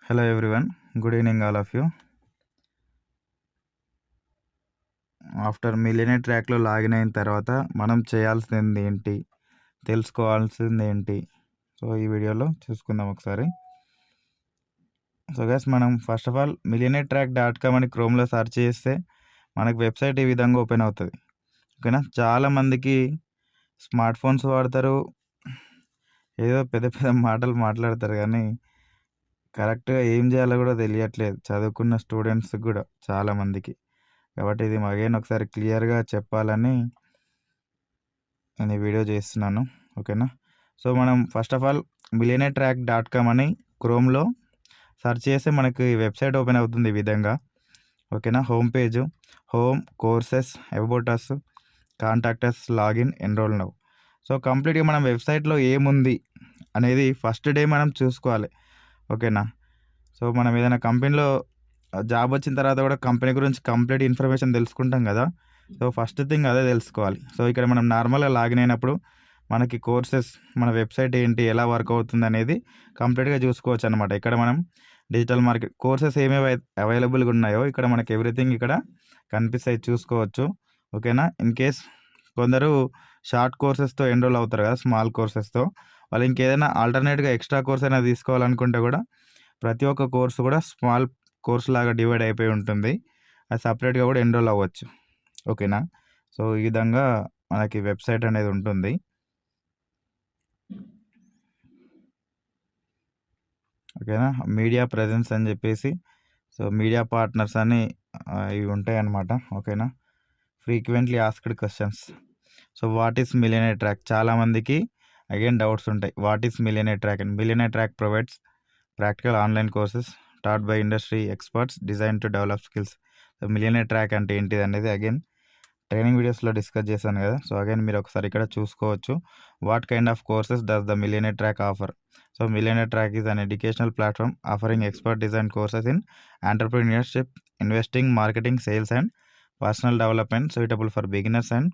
Hello everyone, good evening all of you. After millionaire ట్రాక్‌లో login అయిన తర్వాత మనం చేయాల్సింది ఏంటి? తెలుసుకోవాల్సింది ఏంటి? సో, ఈ వీడియోలో చూసుకుందాం ఒకసారి. సో గైస్, మనం first of all millionaire track dot com అని క్రోమ్‌లో సెర్చ్ చేస్తే మనకు వెబ్సైట్ ఈ విధంగా ఓపెన్ అవుతుంది. ఓకేనా? చాలామందికి స్మార్ట్ ఫోన్స్ వాడతారు. ఏదో పెద్ద పెద్ద మాటలు మాట్లాడతారు కానీ కరెక్ట్‌గా ఏం చేయాలో కూడా తెలియట్లేదు. చదువుకున్న స్టూడెంట్స్‌కి కూడా చాలామందికి. కాబట్టి ఇది అగైన్ ఒకసారి క్లియర్గా చెప్పాలని నేను ఈ వీడియో చేస్తున్నాను. ఓకేనా? సో, మనం first of all millionaire track dot com అని క్రోమ్‌లో సెర్చ్ చేస్తే మనకి వెబ్సైట్ ఓపెన్ అవుతుంది ఈ విధంగా. ఓకేనా? Home page, home, courses, about us, contact us, login, enrol now. So, కంప్లీట్‌గా మనం వెబ్సైట్‌లో ఏముంది అనేది ఫస్ట్ డే మనం చూసుకోవాలి. ఓకేనా? సో, మనం ఏదైనా కంపెనీలో జాబ్ వచ్చిన తర్వాత కూడా కంపెనీ గురించి కంప్లీట్ ఇన్ఫర్మేషన్ తెలుసుకుంటాం కదా! సో, ఫస్ట్ థింగ్ అదే తెలుసుకోవాలి. సో, ఇక్కడ మనం నార్మల్‌గా లాగిన్ అయినప్పుడు మనకి కోర్సెస్, మన వెబ్సైట్ ఏంటి, ఎలా వర్క్ అవుతుంది అనేది కంప్లీట్‌గా చూసుకోవచ్చు అనమాట. ఇక్కడ మనం డిజిటల్ మార్కెట్ కోర్సెస్ ఏమేవి అవైలబుల్‌గా ఉన్నాయో ఇక్కడ మనకి ఎవ్రీథింగ్ ఇక్కడ కనిపిస్తాయి, చూసుకోవచ్చు. ఓకేనా? ఇన్ కేస్ కొందరు షార్ట్ కోర్సెస్‌తో ఎన్రోల్ అవుతారు కదా! స్మాల్ కోర్సెస్‌తో. వాళ్ళు ఇంకేదైనా ఆల్టర్‌నేట్‌గా ఎక్స్ట్రా కోర్స్ అయినా తీసుకోవాలనుకుంటే కూడా ప్రతి ఒక్క కోర్స్ కూడా స్మాల్ కోర్స్ లాగా డివైడ్ అయిపోయి ఉంటుంది. అది సపరేట్‌గా కూడా ఎన్రోల్ అవ్వచ్చు. ఓకేనా? సో, ఈ విధంగా మనకి వెబ్సైట్ అనేది ఉంటుంది. ఓకేనా? మీడియా ప్రెజెన్స్ అని చెప్పేసి, సో, మీడియా పార్ట్నర్స్ అని ఇవి ఉంటాయన్నమాట. ఓకేనా? Frequently asked questions. So, what is millionaire track? చాలామందికి అగైన్ డౌట్స్ ఉంటాయి. వాట్ ఈస్ మిలియనర్ ట్రాక్ అని. Millionaire track provides practical online courses taught by industry experts design to develop skills. So, millionaire track అంటే ఏంటిది అనేది again training వీడియోస్లో discuss చేశాను కదా! So, again మీరు ఒకసారి ఇక్కడ చూసుకోవచ్చు. What kind of courses does the millionaire track offer? So, millionaire track is an educational platform offering expert design courses in entrepreneurship, investing, marketing, sales and personal development suitable for beginners and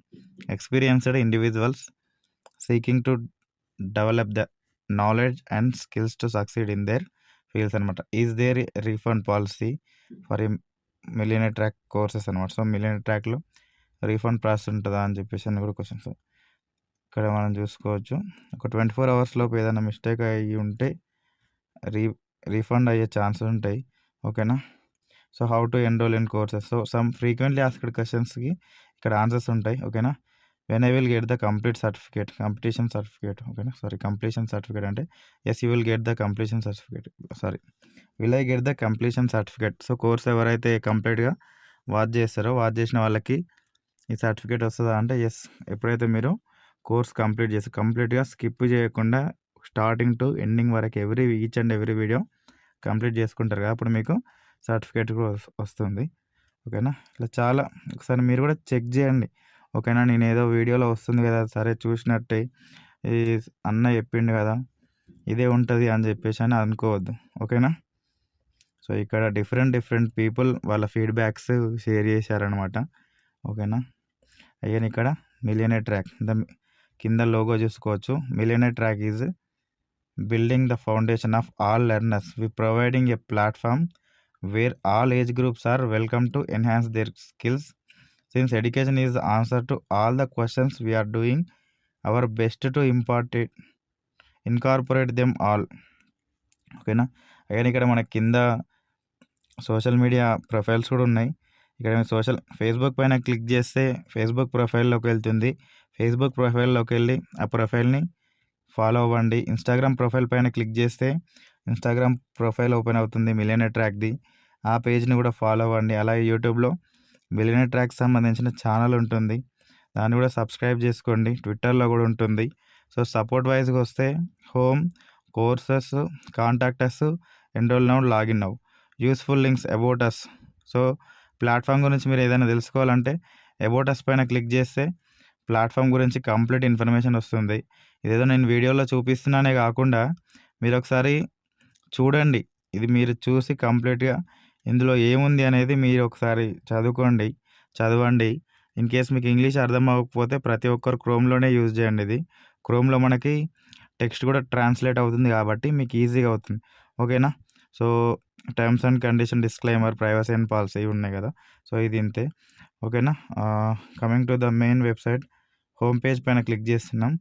experienced individuals seeking to develop the knowledge and skills to succeed in their fields అనమాట. Is there refund policy for a millionaire track courses అనమాట. So, millionaire ట్రాక్‌లో refund process ఉంటదా అని చెప్పేసి అని కూడా questions ఇక్కడ మనం చూసుకోవచ్చు. ఒక 24 అవర్స్ లోపు ఏదైనా మిస్టేక్ అయ్యి ఉంటే రీ రీఫండ్ అయ్యే ఛాన్సెస్ ఉంటాయి. ఓకేనా? So, how to enrol in courses. So, some frequently asked క్వశ్చన్స్‌కి ఇక్కడ ఆన్సర్స్ ఉంటాయి. ఓకేనా? When I will get the complete certificate, completion certificate. ఓకేనా? కంప్లీషన్ సర్టిఫికేట్ అంటే yes you will get the completion certificate. Will I get the completion certificate. So, course ఎవరైతే కంప్లీట్‌గా watch చేస్తారో watch చేసిన వాళ్ళకి ఈ సర్టిఫికేట్ వస్తదా అంటే యెస్. ఎప్పుడైతే మీరు కోర్స్ కంప్లీట్ చేసి కంప్లీట్‌గా స్కిప్ చేయకుండా స్టార్టింగ్ టు ఎండింగ్ వరకు each and every video complete చేసుకుంటారు కదా! అప్పుడు మీకు సర్టిఫికేట్ కూడా వస్తుంది. ఓకేనా? ఇట్లా చాలా ఒకసారి మీరు కూడా చెక్ చేయండి. ఓకేనా? నేనేదో వీడియోలో వస్తుంది కదా! సరే చూసినట్టే ఈ అన్న చెప్పిండు కదా! ఇదే ఉంటది అని చెప్పేసి అని అనుకోవద్దు. ఓకేనా? సో, ఇక్కడ డిఫరెంట్ పీపుల్ వాళ్ళ ఫీడ్‌బ్యాక్స్ షేర్ చేశారనమాట. ఓకేనా? అగైన్ ఇక్కడ మిలియనర్ ట్రాక్ కింద లోగో చూసుకోవచ్చు. Millionaire track is building the foundation of all learners. We providing a platform where all age groups are welcome to enhance their skills. Since education is answer to all the questions we are doing our best to incorporate them all. ఓకేనా? Again ఇక్కడ మనకి కింద social media profiles కూడా ఉన్నాయి. ఇక్కడ Facebook పైన click చేస్తే Facebook ప్రొఫైల్‌లోకి వెళ్తుంది. ఫేస్‌బుక్ ప్రొఫైల్‌లోకి వెళ్ళి ఆ ప్రొఫైల్‌ని ఫాలో అవ్వండి. ఇన్‌స్టాగ్రామ్ ప్రొఫైల్ పైన క్లిక్ చేస్తే ఇన్‌స్టాగ్రామ్ ప్రొఫైల్ ఓపెన్ అవుతుంది మిలియనర్ ట్రాక్‌ది. ఆ పేజ్‌ని కూడా ఫాలో అవ్వండి. అలాగే యూట్యూబ్‌లో మిలియనర్ ట్రాక్‌కి సంబంధించిన ఛానల్ ఉంటుంది. దాన్ని కూడా సబ్స్క్రైబ్ చేసుకోండి. ట్విట్టర్‌లో కూడా ఉంటుంది. సో, సపోర్ట్ వైస్‌గా వస్తే home, courses, contact us, enrol now, login now, useful links, about us. So, platform గురించి మీరు ఏదైనా తెలుసుకోవాలంటే అబౌట్ అస్ పైన క్లిక్ చేస్తే ప్లాట్‌ఫామ్ గురించి కంప్లీట్ ఇన్ఫర్మేషన్ వస్తుంది. ఇదేదో నేను వీడియోలో చూపిస్తున్నానే కాకుండా మీరొకసారి చూడండి. ఇది మీరు చూసి కంప్లీట్‌గా ఇందులో ఏముంది అనేది మీరు ఒకసారి చదవండి. ఇన్ కేస్ మీకు ఇంగ్లీష్ అర్థం అవ్వకపోతే ప్రతి ఒక్కరు క్రోమ్‌లోనే యూజ్ చేయండి ఇది. క్రోమ్‌లో మనకి టెక్స్ట్ కూడా ట్రాన్స్‌లేట్ అవుతుంది కాబట్టి మీకు ఈజీగా అవుతుంది. ఓకేనా? So terms and condition, disclaimer, privacy and policy ఉన్నాయి కదా. సో ఇది ఇంతే, ఓకేనా. Coming to the main website, home page పైన క్లిక్ చేస్తున్నాం.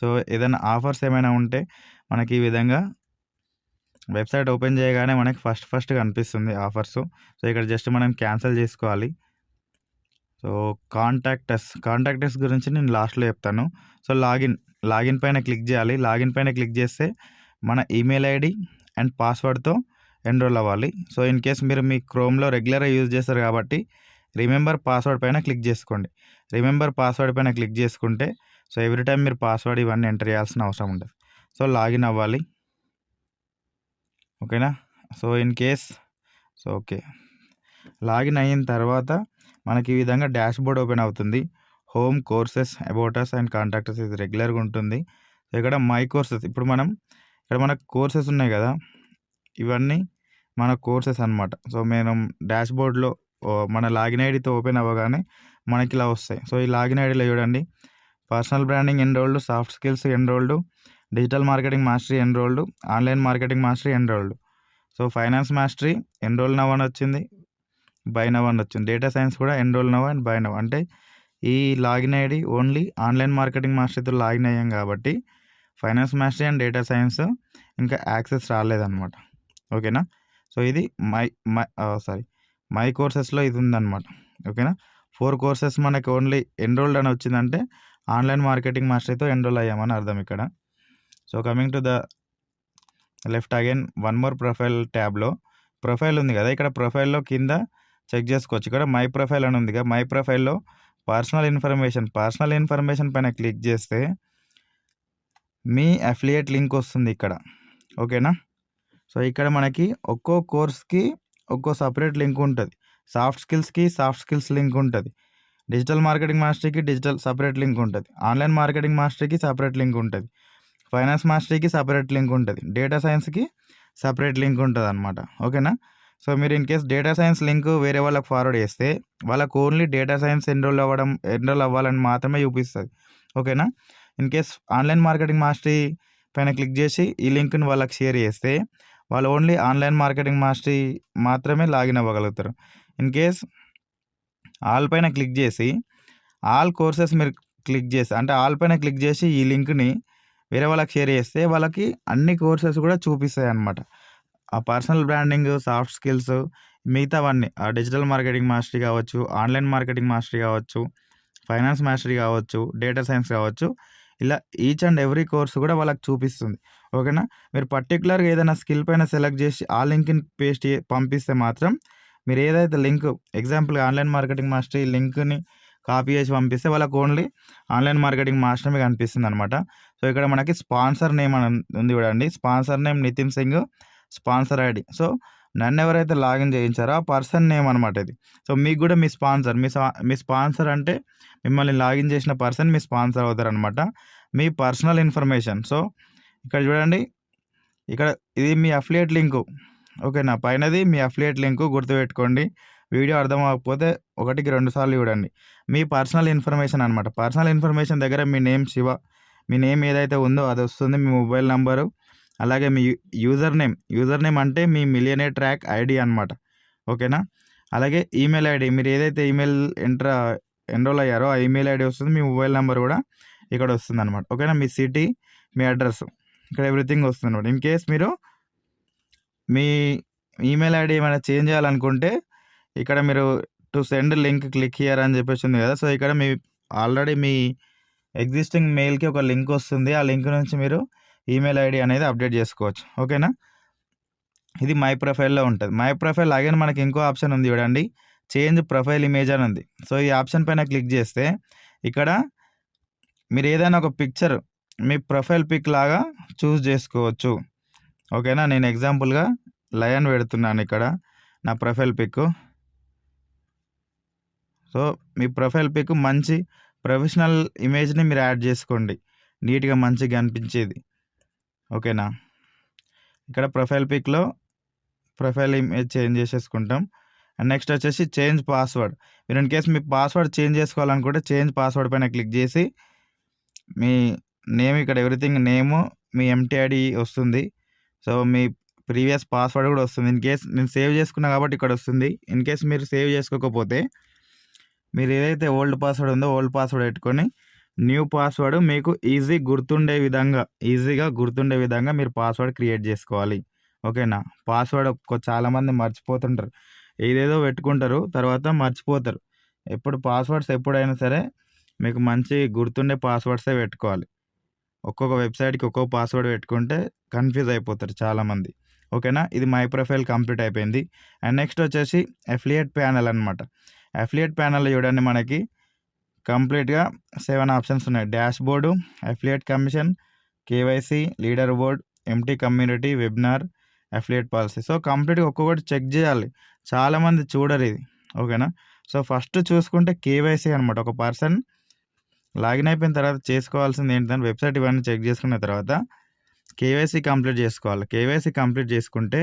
సో ఏదైనా ఆఫర్స్ ఏమైనా ఉంటే మనకి ఈ విధంగా వెబ్సైట్ ఓపెన్ చేయగానే మనకి ఫస్ట్ కనిపిస్తుంది ఆఫర్స్. సో ఇక్కడ జస్ట్ మనం క్యాన్సిల్ చేసుకోవాలి. సో కాంటాక్టర్స్ గురించి నేను లాస్ట్లో చెప్తాను. సో లాగిన్ పైన క్లిక్ చేయాలి. లాగిన్ పైన క్లిక్ చేస్తే మన ఈమెయిల్ ఐడి అండ్ పాస్వర్డ్తో ఎన్రోల్ అవ్వాలి. సో ఇన్ కేస్ మీరు మీ క్రోమ్లో రెగ్యులర్గా యూజ్ చేస్తారు కాబట్టి రిమెంబర్ పాస్వర్డ్ పైన క్లిక్ చేసుకోండి. రిమెంబర్ పాస్వర్డ్ పైన క్లిక్ చేసుకుంటే సో ఎవ్రీ టైం మీరు పాస్వర్డ్ ఇవన్నీ ఎంటర్ చేయాల్సిన అవసరం ఉండదు. సో లాగిన్ అవ్వాలి, ఓకేనా. So in case okay, login అయిన తర్వాత మనకి ఈ విధంగా డాష్ బోర్డ్ ఓపెన్ అవుతుంది. Home, courses, about us and contractors ఇది రెగ్యులర్గా ఉంటుంది. సో ఇక్కడ మై కోర్సెస్, ఇప్పుడు ఇక్కడ మనకు కోర్సెస్ ఉన్నాయి కదా, ఇవన్నీ మన కోర్సెస్ అనమాట. సో మనం డాష్ బోర్డ్లో మన లాగిన్ ఐడితో ఓపెన్ అవ్వగానే మనకి ఇలా వస్తాయి. సో ఈ లాగిన్ ఐడిలో చూడండి, personal branding enrolled, soft skills enrolled, digital marketing mastery enrolled, online marketing mastery enrolled. So finance mastery enroll now అని వచ్చింది, బై నవ్ అని వచ్చింది. డేటా సైన్స్ కూడా enroll now and buy now. అంటే ఈ login ID only online marketing మాస్టరీతో login అయ్యాం కాబట్టి finance mastery and data science ఇంకా యాక్సెస్ రాలేదన్నమాట, ఓకేనా. సో ఇది మై కోర్సెస్లో ఇది ఉందన్నమాట, ఓకేనా. 4 కోర్సెస్ మనకి ఓన్లీ ఎన్రోల్డ్ అని వచ్చిందంటే ఆన్లైన్ మార్కెటింగ్ మాస్టరీతో ఎన్రోల్ అయ్యామని అర్థం ఇక్కడ. So coming to the left again one more profile ట్యాబ్లో ప్రొఫైల్ ఉంది కదా, ఇక్కడ ప్రొఫైల్లో కింద చెక్ చేసుకోవచ్చు. ఇక్కడ మై ప్రొఫైల్ అని ఉంది కదా, మై ప్రొఫైల్లో పర్సనల్ ఇన్ఫర్మేషన్ పైన క్లిక్ చేస్తే మీ అఫిలియేట్ లింక్ వస్తుంది ఇక్కడ, ఓకేనా. సో ఇక్కడ మనకి ఒక్కో కోర్స్కి ఒక్కో సపరేట్ లింక్ ఉంటుంది. సాఫ్ట్ స్కిల్స్ లింక్ ఉంటుంది, డిజిటల్ మార్కెటింగ్ మాస్టరీకి సపరేట్ లింక్ ఉంటుంది, ఆన్లైన్ మార్కెటింగ్ మాస్టరీకి సపరేట్ లింక్ ఉంటుంది, ఫైనాన్స్ మాస్టరీకి సపరేట్ లింక్ ఉంటుంది, డేటా సైన్స్కి సపరేట్ లింక్ ఉంటుంది అనమాట, ఓకేనా. సో మీరు in case data science link వేరే వాళ్ళకి ఫార్వర్డ్ చేస్తే వాళ్ళకు ఓన్లీ డేటా సైన్స్ ఎన్రోల్ అవ్వాలని మాత్రమే చూపిస్తుంది, ఓకేనా. In case online marketing mastery పైన క్లిక్ చేసి ఈ లింక్ని వాళ్ళకి షేర్ చేస్తే వాళ్ళు ఓన్లీ ఆన్లైన్ మార్కెటింగ్ మాస్టరీ మాత్రమే లాగిన్ అవ్వగలుగుతారు. ఇన్ కేస్ ఆల్ పైన క్లిక్ చేసి ఆల్ కోర్సెస్ మీరు క్లిక్ చేసి అంటే ఆల్ పైన క్లిక్ చేసి ఈ లింక్ని వేరే వాళ్ళకి షేర్ చేస్తే వాళ్ళకి అన్ని కోర్సెస్ కూడా చూపిస్తాయి అన్నమాట. ఆ పర్సనల్ బ్రాండింగ్, సాఫ్ట్ స్కిల్స్, మిగతావన్నీ ఆ డిజిటల్ మార్కెటింగ్ మాస్టరీ కావచ్చు, ఆన్లైన్ మార్కెటింగ్ మాస్టరీ కావచ్చు, ఫైనాన్స్ మాస్టరీ కావచ్చు, డేటా సైన్స్ కావచ్చు, ఇలా ఈచ్ అండ్ ఎవ్రీ కోర్స్ కూడా వాళ్ళకి చూపిస్తుంది, ఓకేనా. మీరు పర్టికులర్గా ఏదైనా స్కిల్ పైన సెలెక్ట్ చేసి ఆ లింక్ని పంపిస్తే మాత్రం మీరు ఏదైతే లింక్ ఎగ్జాంపుల్గా ఆన్లైన్ మార్కెటింగ్ మాస్టరీ లింక్ని కాపీ చేసి పంపిస్తే వాళ్ళకి ఓన్లీ ఆన్లైన్ మార్కెటింగ్ మాస్టరీ కనిపిస్తుంది అనమాట. సో ఇక్కడ మనకి స్పాన్సర్ నేమ్ అని ఉంది చూడండి, sponsor name Nitin Singh, sponsor ID. So నన్ను ఎవరైతే లాగిన్ చేయించారో ఆ పర్సన్ నేమ్ అనమాట ఇది. సో మీకు కూడా మీ స్పాన్సర్ అంటే మిమ్మల్ని లాగిన్ చేసిన పర్సన్ మీ స్పాన్సర్ అవుతారు అనమాట, మీ పర్సనల్ ఇన్ఫర్మేషన్. సో ఇక్కడ చూడండి, ఇక్కడ ఇది మీ అఫిలియేట్ లింకు, ఓకేనా. పైనది మీ అఫిలియేట్ లింకు, గుర్తుపెట్టుకోండి. వీడియో అర్థం అవ్వకపోతే 1కి 2 సార్లు చూడండి. మీ పర్సనల్ ఇన్ఫర్మేషన్ అనమాట. పర్సనల్ ఇన్ఫర్మేషన్ దగ్గర మీ నేమ్ శివ, మీ నేమ్ ఏదైతే ఉందో అది వస్తుంది, మీ మొబైల్ నెంబరు, అలాగే మీ యూజర్ నేమ్ అంటే మీ మిలియనేర్ ట్రాక్ ఐడి అనమాట, ఓకేనా. అలాగే ఈమెయిల్ ఐడి, మీరు ఏదైతే ఈమెయిల్ ఎన్రోల్ అయ్యారో ఆ ఈమెయిల్ ఐడి వస్తుంది, మీ మొబైల్ నెంబర్ కూడా ఇక్కడ వస్తుంది అనమాట, ఓకేనా. మీ సిటీ, మీ అడ్రస్, ఇక్కడ ఎవ్రీథింగ్ వస్తుంది అనమాట. ఇన్ కేస్ మీరు మీ ఈమెయిల్ ఐడి ఏమైనా చేంజ్ చేయాలనుకుంటే ఇక్కడ మీరు to send link click here అని చెప్పేసి ఉంది కదా. సో ఇక్కడ ఆల్రెడీ మీ ఎగ్జిస్టింగ్ మెయిల్కి ఒక లింక్ వస్తుంది, ఆ లింక్ నుంచి మీరు ఈమెయిల్ ఐడి అనేది అప్డేట్ చేసుకోవచ్చు, ఓకేనా. ఇది మై ప్రొఫైల్లో ఉంటుంది. మై ప్రొఫైల్ అగైన్ మనకి ఇంకో ఆప్షన్ ఉంది చూడండి, చేంజ్ ప్రొఫైల్ ఇమేజ్ అని ఉంది. సో ఈ ఆప్షన్ పైన క్లిక్ చేస్తే ఇక్కడ మీరు ఏదైనా ఒక పిక్చర్ మీ ప్రొఫైల్ పిక్ లాగా చూస్ చేసుకోవచ్చు, ఓకేనా. నేను ఎగ్జాంపుల్గా లయన్ పెడుతున్నాను ఇక్కడ నా ప్రొఫైల్ పిక్. సో మీ ప్రొఫైల్ పిక్ మంచి ప్రొఫెషనల్ ఇమేజ్ని మీరు యాడ్ చేసుకోండి, నీట్గా మంచిగా అనిపించేది, ఓకేనా. ఇక్కడ ప్రొఫైల్ పిక్లో ప్రొఫైల్ ఇమేజ్ చేంజ్ చేసేసుకుంటాం. అండ్ నెక్స్ట్ వచ్చేసి చేంజ్ పాస్వర్డ్. మీరు ఇన్ కేస్ మీ పాస్వర్డ్ చేంజ్ చేసుకోవాలనుకుంటే చేంజ్ పాస్వర్డ్ పైన క్లిక్ చేసి మీ నేమ్, ఇక్కడ ఎవ్రీథింగ్ నేము, మీ ఎంటీ ఐడి వస్తుంది. సో మీ ప్రీవియస్ పాస్వర్డ్ కూడా వస్తుంది. ఇన్ కేస్ నేను సేవ్ చేసుకున్నా కాబట్టి ఇక్కడ వస్తుంది. ఇన్ కేస్ మీరు సేవ్ చేసుకోకపోతే మీరు ఏదైతే ఓల్డ్ పాస్వర్డ్ ఉందో ఓల్డ్ పాస్వర్డ్ పెట్టుకొని న్యూ పాస్వర్డ్ మీకు ఈజీగా గుర్తుండే విధంగా మీరు పాస్వర్డ్ క్రియేట్ చేసుకోవాలి. ఓకేనా. పాస్వర్డ్ చాలామంది మర్చిపోతుంటారు. ఏదేదో పెట్టుకుంటారు, తర్వాత మర్చిపోతారు. పాస్వర్డ్స్ ఎప్పుడైనా సరే మీకు మంచి గుర్తుండే పాస్వర్డ్సే పెట్టుకోవాలి. ఒక్కొక్క వెబ్సైట్కి ఒక్కొక్క పాస్వర్డ్ పెట్టుకుంటే కన్ఫ్యూజ్ అయిపోతారు చాలామంది. ఓకేనా. ఇది మై ప్రొఫైల్ కంప్లీట్ అయిపోయింది. అండ్ నెక్స్ట్ వచ్చేసి అఫిలియేట్ ప్యానెల్ అనమాట. అఫిలియేట్ ప్యానెల్లో చూడండి మనకి కంప్లీట్గా 7 ఆప్షన్స్ ఉన్నాయి. Dash board, affiliate commission, KYC, leader board, empty community, webinar, affiliate policy. So కంప్లీట్గా ఒక్కొక్కటి చెక్ చేయాలి. చాలామంది చూడరు ఇది. ఓకేనా. సో ఫస్ట్ చూసుకుంటే కేవైసీ అనమాట. ఒక పర్సన్ లాగిన్ అయిపోయిన తర్వాత చేసుకోవాల్సింది ఏంటంటే వెబ్సైట్ ఇవన్నీ చెక్ చేసుకున్న తర్వాత కేవైసీ కంప్లీట్ చేసుకోవాలి. కేవైసీ కంప్లీట్ చేసుకుంటే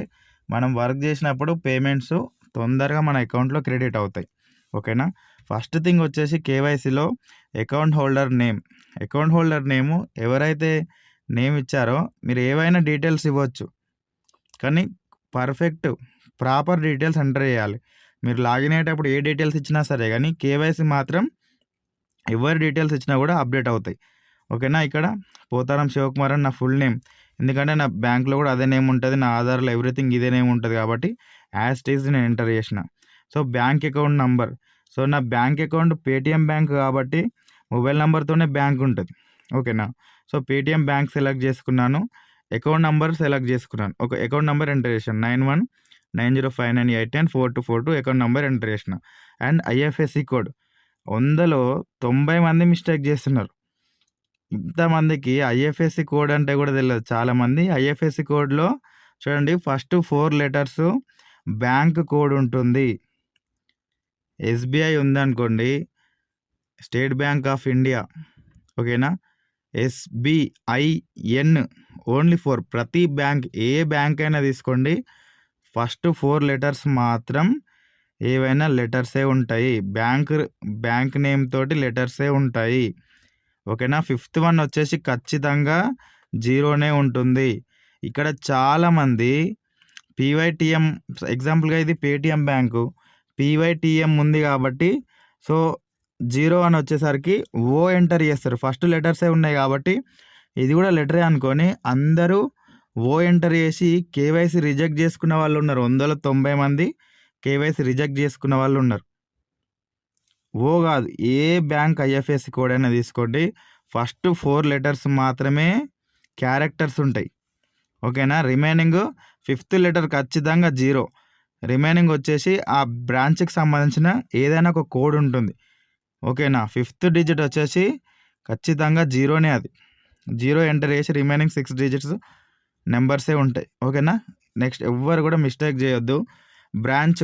మనం వర్క్ చేసినప్పుడు పేమెంట్స్ తొందరగా మన అకౌంట్లో క్రెడిట్ అవుతాయి. ఓకేనా. ఫస్ట్ థింగ్ వచ్చేసి కేవైసీలో అకౌంట్ హోల్డర్ నేము ఎవరైతే నేమ్ ఇచ్చారో మీరు ఏవైనా డీటెయిల్స్ ఇవ్వచ్చు, కానీ ప్రాపర్ డీటెయిల్స్ ఎంటర్ చేయాలి. మీరు లాగిన్ అయ్యేటప్పుడు ఏ డీటెయిల్స్ ఇచ్చినా సరే కానీ కేవైసీ మాత్రం ఎవరి డీటెయిల్స్ ఇచ్చినా కూడా అప్డేట్ అవుతాయి. ఓకేనా. ఇక్కడ పోతారం శివకుమార్ అని నా ఫుల్ నేమ్, ఎందుకంటే నా బ్యాంక్లో కూడా అదే నేమ్ ఉంటుంది, నా ఆధార్లో ఎవ్రీథింగ్ ఇదే నేమ్ ఉంటుంది కాబట్టి యాజ్ ఇట్ ఈజ్ నేను ఎంటర్ చేసిన. So bank account number, so నా బ్యాంక్ అకౌంట్ పేటిఎం బ్యాంక్ కాబట్టి మొబైల్ నెంబర్తోనే బ్యాంక్ ఉంటుంది. ఓకేనా. సో పేటిఎం బ్యాంక్ సెలెక్ట్ చేసుకున్నాను, అకౌంట్ నెంబర్ సెలెక్ట్ చేసుకున్నాను. ఒక అకౌంట్ నెంబర్ ఎంటర్ చేశాను, 919059881042 అకౌంట్ నెంబర్ ఎంటర్ చేసిన. అండ్ ఐఎఫ్ఎస్సి కోడ్ 100లో 90 మంది మిస్టేక్ చేస్తున్నారు. ఇంతమందికి ఐఎఫ్ఎస్సి కోడ్ అంటే కూడా తెలియదు చాలామంది. ఐఎఫ్ఎస్సి కోడ్లో చూడండి ఫస్ట్ 4 లెటర్స్ బ్యాంక్ కోడ్ ఉంటుంది. ఎస్బీఐ ఉందనుకోండి, స్టేట్ బ్యాంక్ ఆఫ్ ఇండియా. ఓకేనా. SBIN only 4. ప్రతి బ్యాంక్, ఏ బ్యాంక్ అయినా తీసుకోండి, ఫస్ట్ 4 లెటర్స్ మాత్రం ఏవైనా లెటర్సే ఉంటాయి. బ్యాంక్ నేమ్ తోటి లెటర్సే ఉంటాయి. ఓకేనా. 5th వన్ వచ్చేసి ఖచ్చితంగా 0నే ఉంటుంది. ఇక్కడ చాలామంది PYTM, ఎగ్జాంపుల్గా ఇది పేటిఎం బ్యాంకు, PYTM ఉంది కాబట్టి సో 0 అని వచ్చేసరికి ఓ ఎంటర్ చేస్తారు. ఫస్ట్ లెటర్సే ఉన్నాయి కాబట్టి ఇది కూడా లెటరే అనుకొని అందరూ ఓ ఎంటర్ చేసి కేవైసీ రిజెక్ట్ చేసుకున్న వాళ్ళు ఉన్నారు. 190 మంది కేవైసీ రిజెక్ట్ చేసుకున్న వాళ్ళు ఉన్నారు. ఓ కాదు, ఏ బ్యాంక్ ఐఎఫ్ఎస్సి కోడ్ అయినా తీసుకోండి, ఫస్ట్ 4 లెటర్స్ మాత్రమే క్యారెక్టర్స్ ఉంటాయి. ఓకేనా. రిమైనింగ్ 5th లెటర్ ఖచ్చితంగా 0. రిమైనింగ్ వచ్చేసి ఆ బ్రాంచ్కి సంబంధించిన ఏదైనా ఒక కోడ్ ఉంటుంది. ఓకేనా. 5th డిజిట్ వచ్చేసి ఖచ్చితంగా 0నే. అది 0 ఎంటర్ చేసి రిమైనింగ్ 6 డిజిట్స్ నెంబర్సే ఉంటాయి. ఓకేనా. నెక్స్ట్ ఎవ్వరు కూడా మిస్టేక్ చేయొద్దు. బ్రాంచ్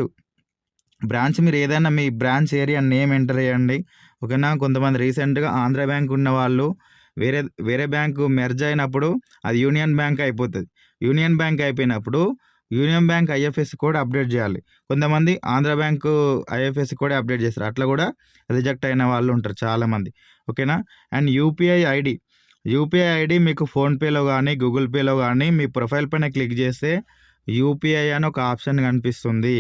మీరు ఏదైనా మీ బ్రాంచ్ ఏరియా నేమ్ ఎంటర్ చేయండి. ఓకేనా. కొంతమంది రీసెంట్గా ఆంధ్ర బ్యాంక్ ఉన్న వాళ్ళు వేరే బ్యాంకు మెర్జ్ అయినప్పుడు అది యూనియన్ బ్యాంక్ అయిపోతుంది. యూనియన్ బ్యాంక్ అయిపోయినప్పుడు union bank IFSC code update చేయాలి. కొంతమంది Andhra bank IFSC code update చేస్తారు, అట్లా కూడా రిజెక్ట్ అయిన వాళ్ళు ఉంటారు చాలామంది. ఓకేనా. అండ్ యూపీఐ ఐడి మీకు ఫోన్పేలో కానీ గూగుల్ పేలో కానీ మీ ప్రొఫైల్ పైన క్లిక్ చేస్తే యూపీఐ అని ఒక ఆప్షన్ కనిపిస్తుంది.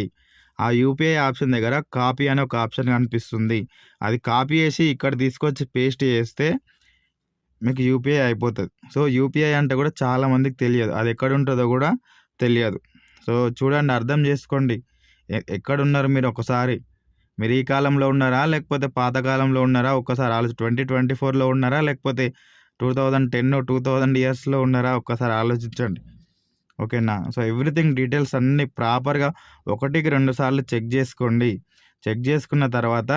ఆ యూపీఐ ఆప్షన్ దగ్గర కాపీ అని ఒక ఆప్షన్ కనిపిస్తుంది. అది కాపీ చేసి ఇక్కడ తీసుకొచ్చి పేస్ట్ చేస్తే మీకు యూపీఐ అయిపోతుంది. సో యూపీఐ అంటే కూడా చాలామందికి తెలియదు, అది ఎక్కడ ఉంటుందో కూడా తెలియదు. సో చూడండి, అర్థం చేసుకోండి, ఎక్కడున్నారు మీరు. ఒకసారి మీరు ఈ కాలంలో ఉన్నారా లేకపోతే పాతకాలంలో ఉన్నారా ఒక్కసారి ఆలోచి 2024లో ఉన్నారా లేకపోతే 2010 2000 ఇయర్స్లో ఉన్నారా ఒక్కసారి ఆలోచించండి. ఓకేనా. సో ఎవ్రీథింగ్ డీటెయిల్స్ అన్నీ ప్రాపర్గా 1కి 2 సార్లు చెక్ చేసుకోండి. చెక్ చేసుకున్న తర్వాత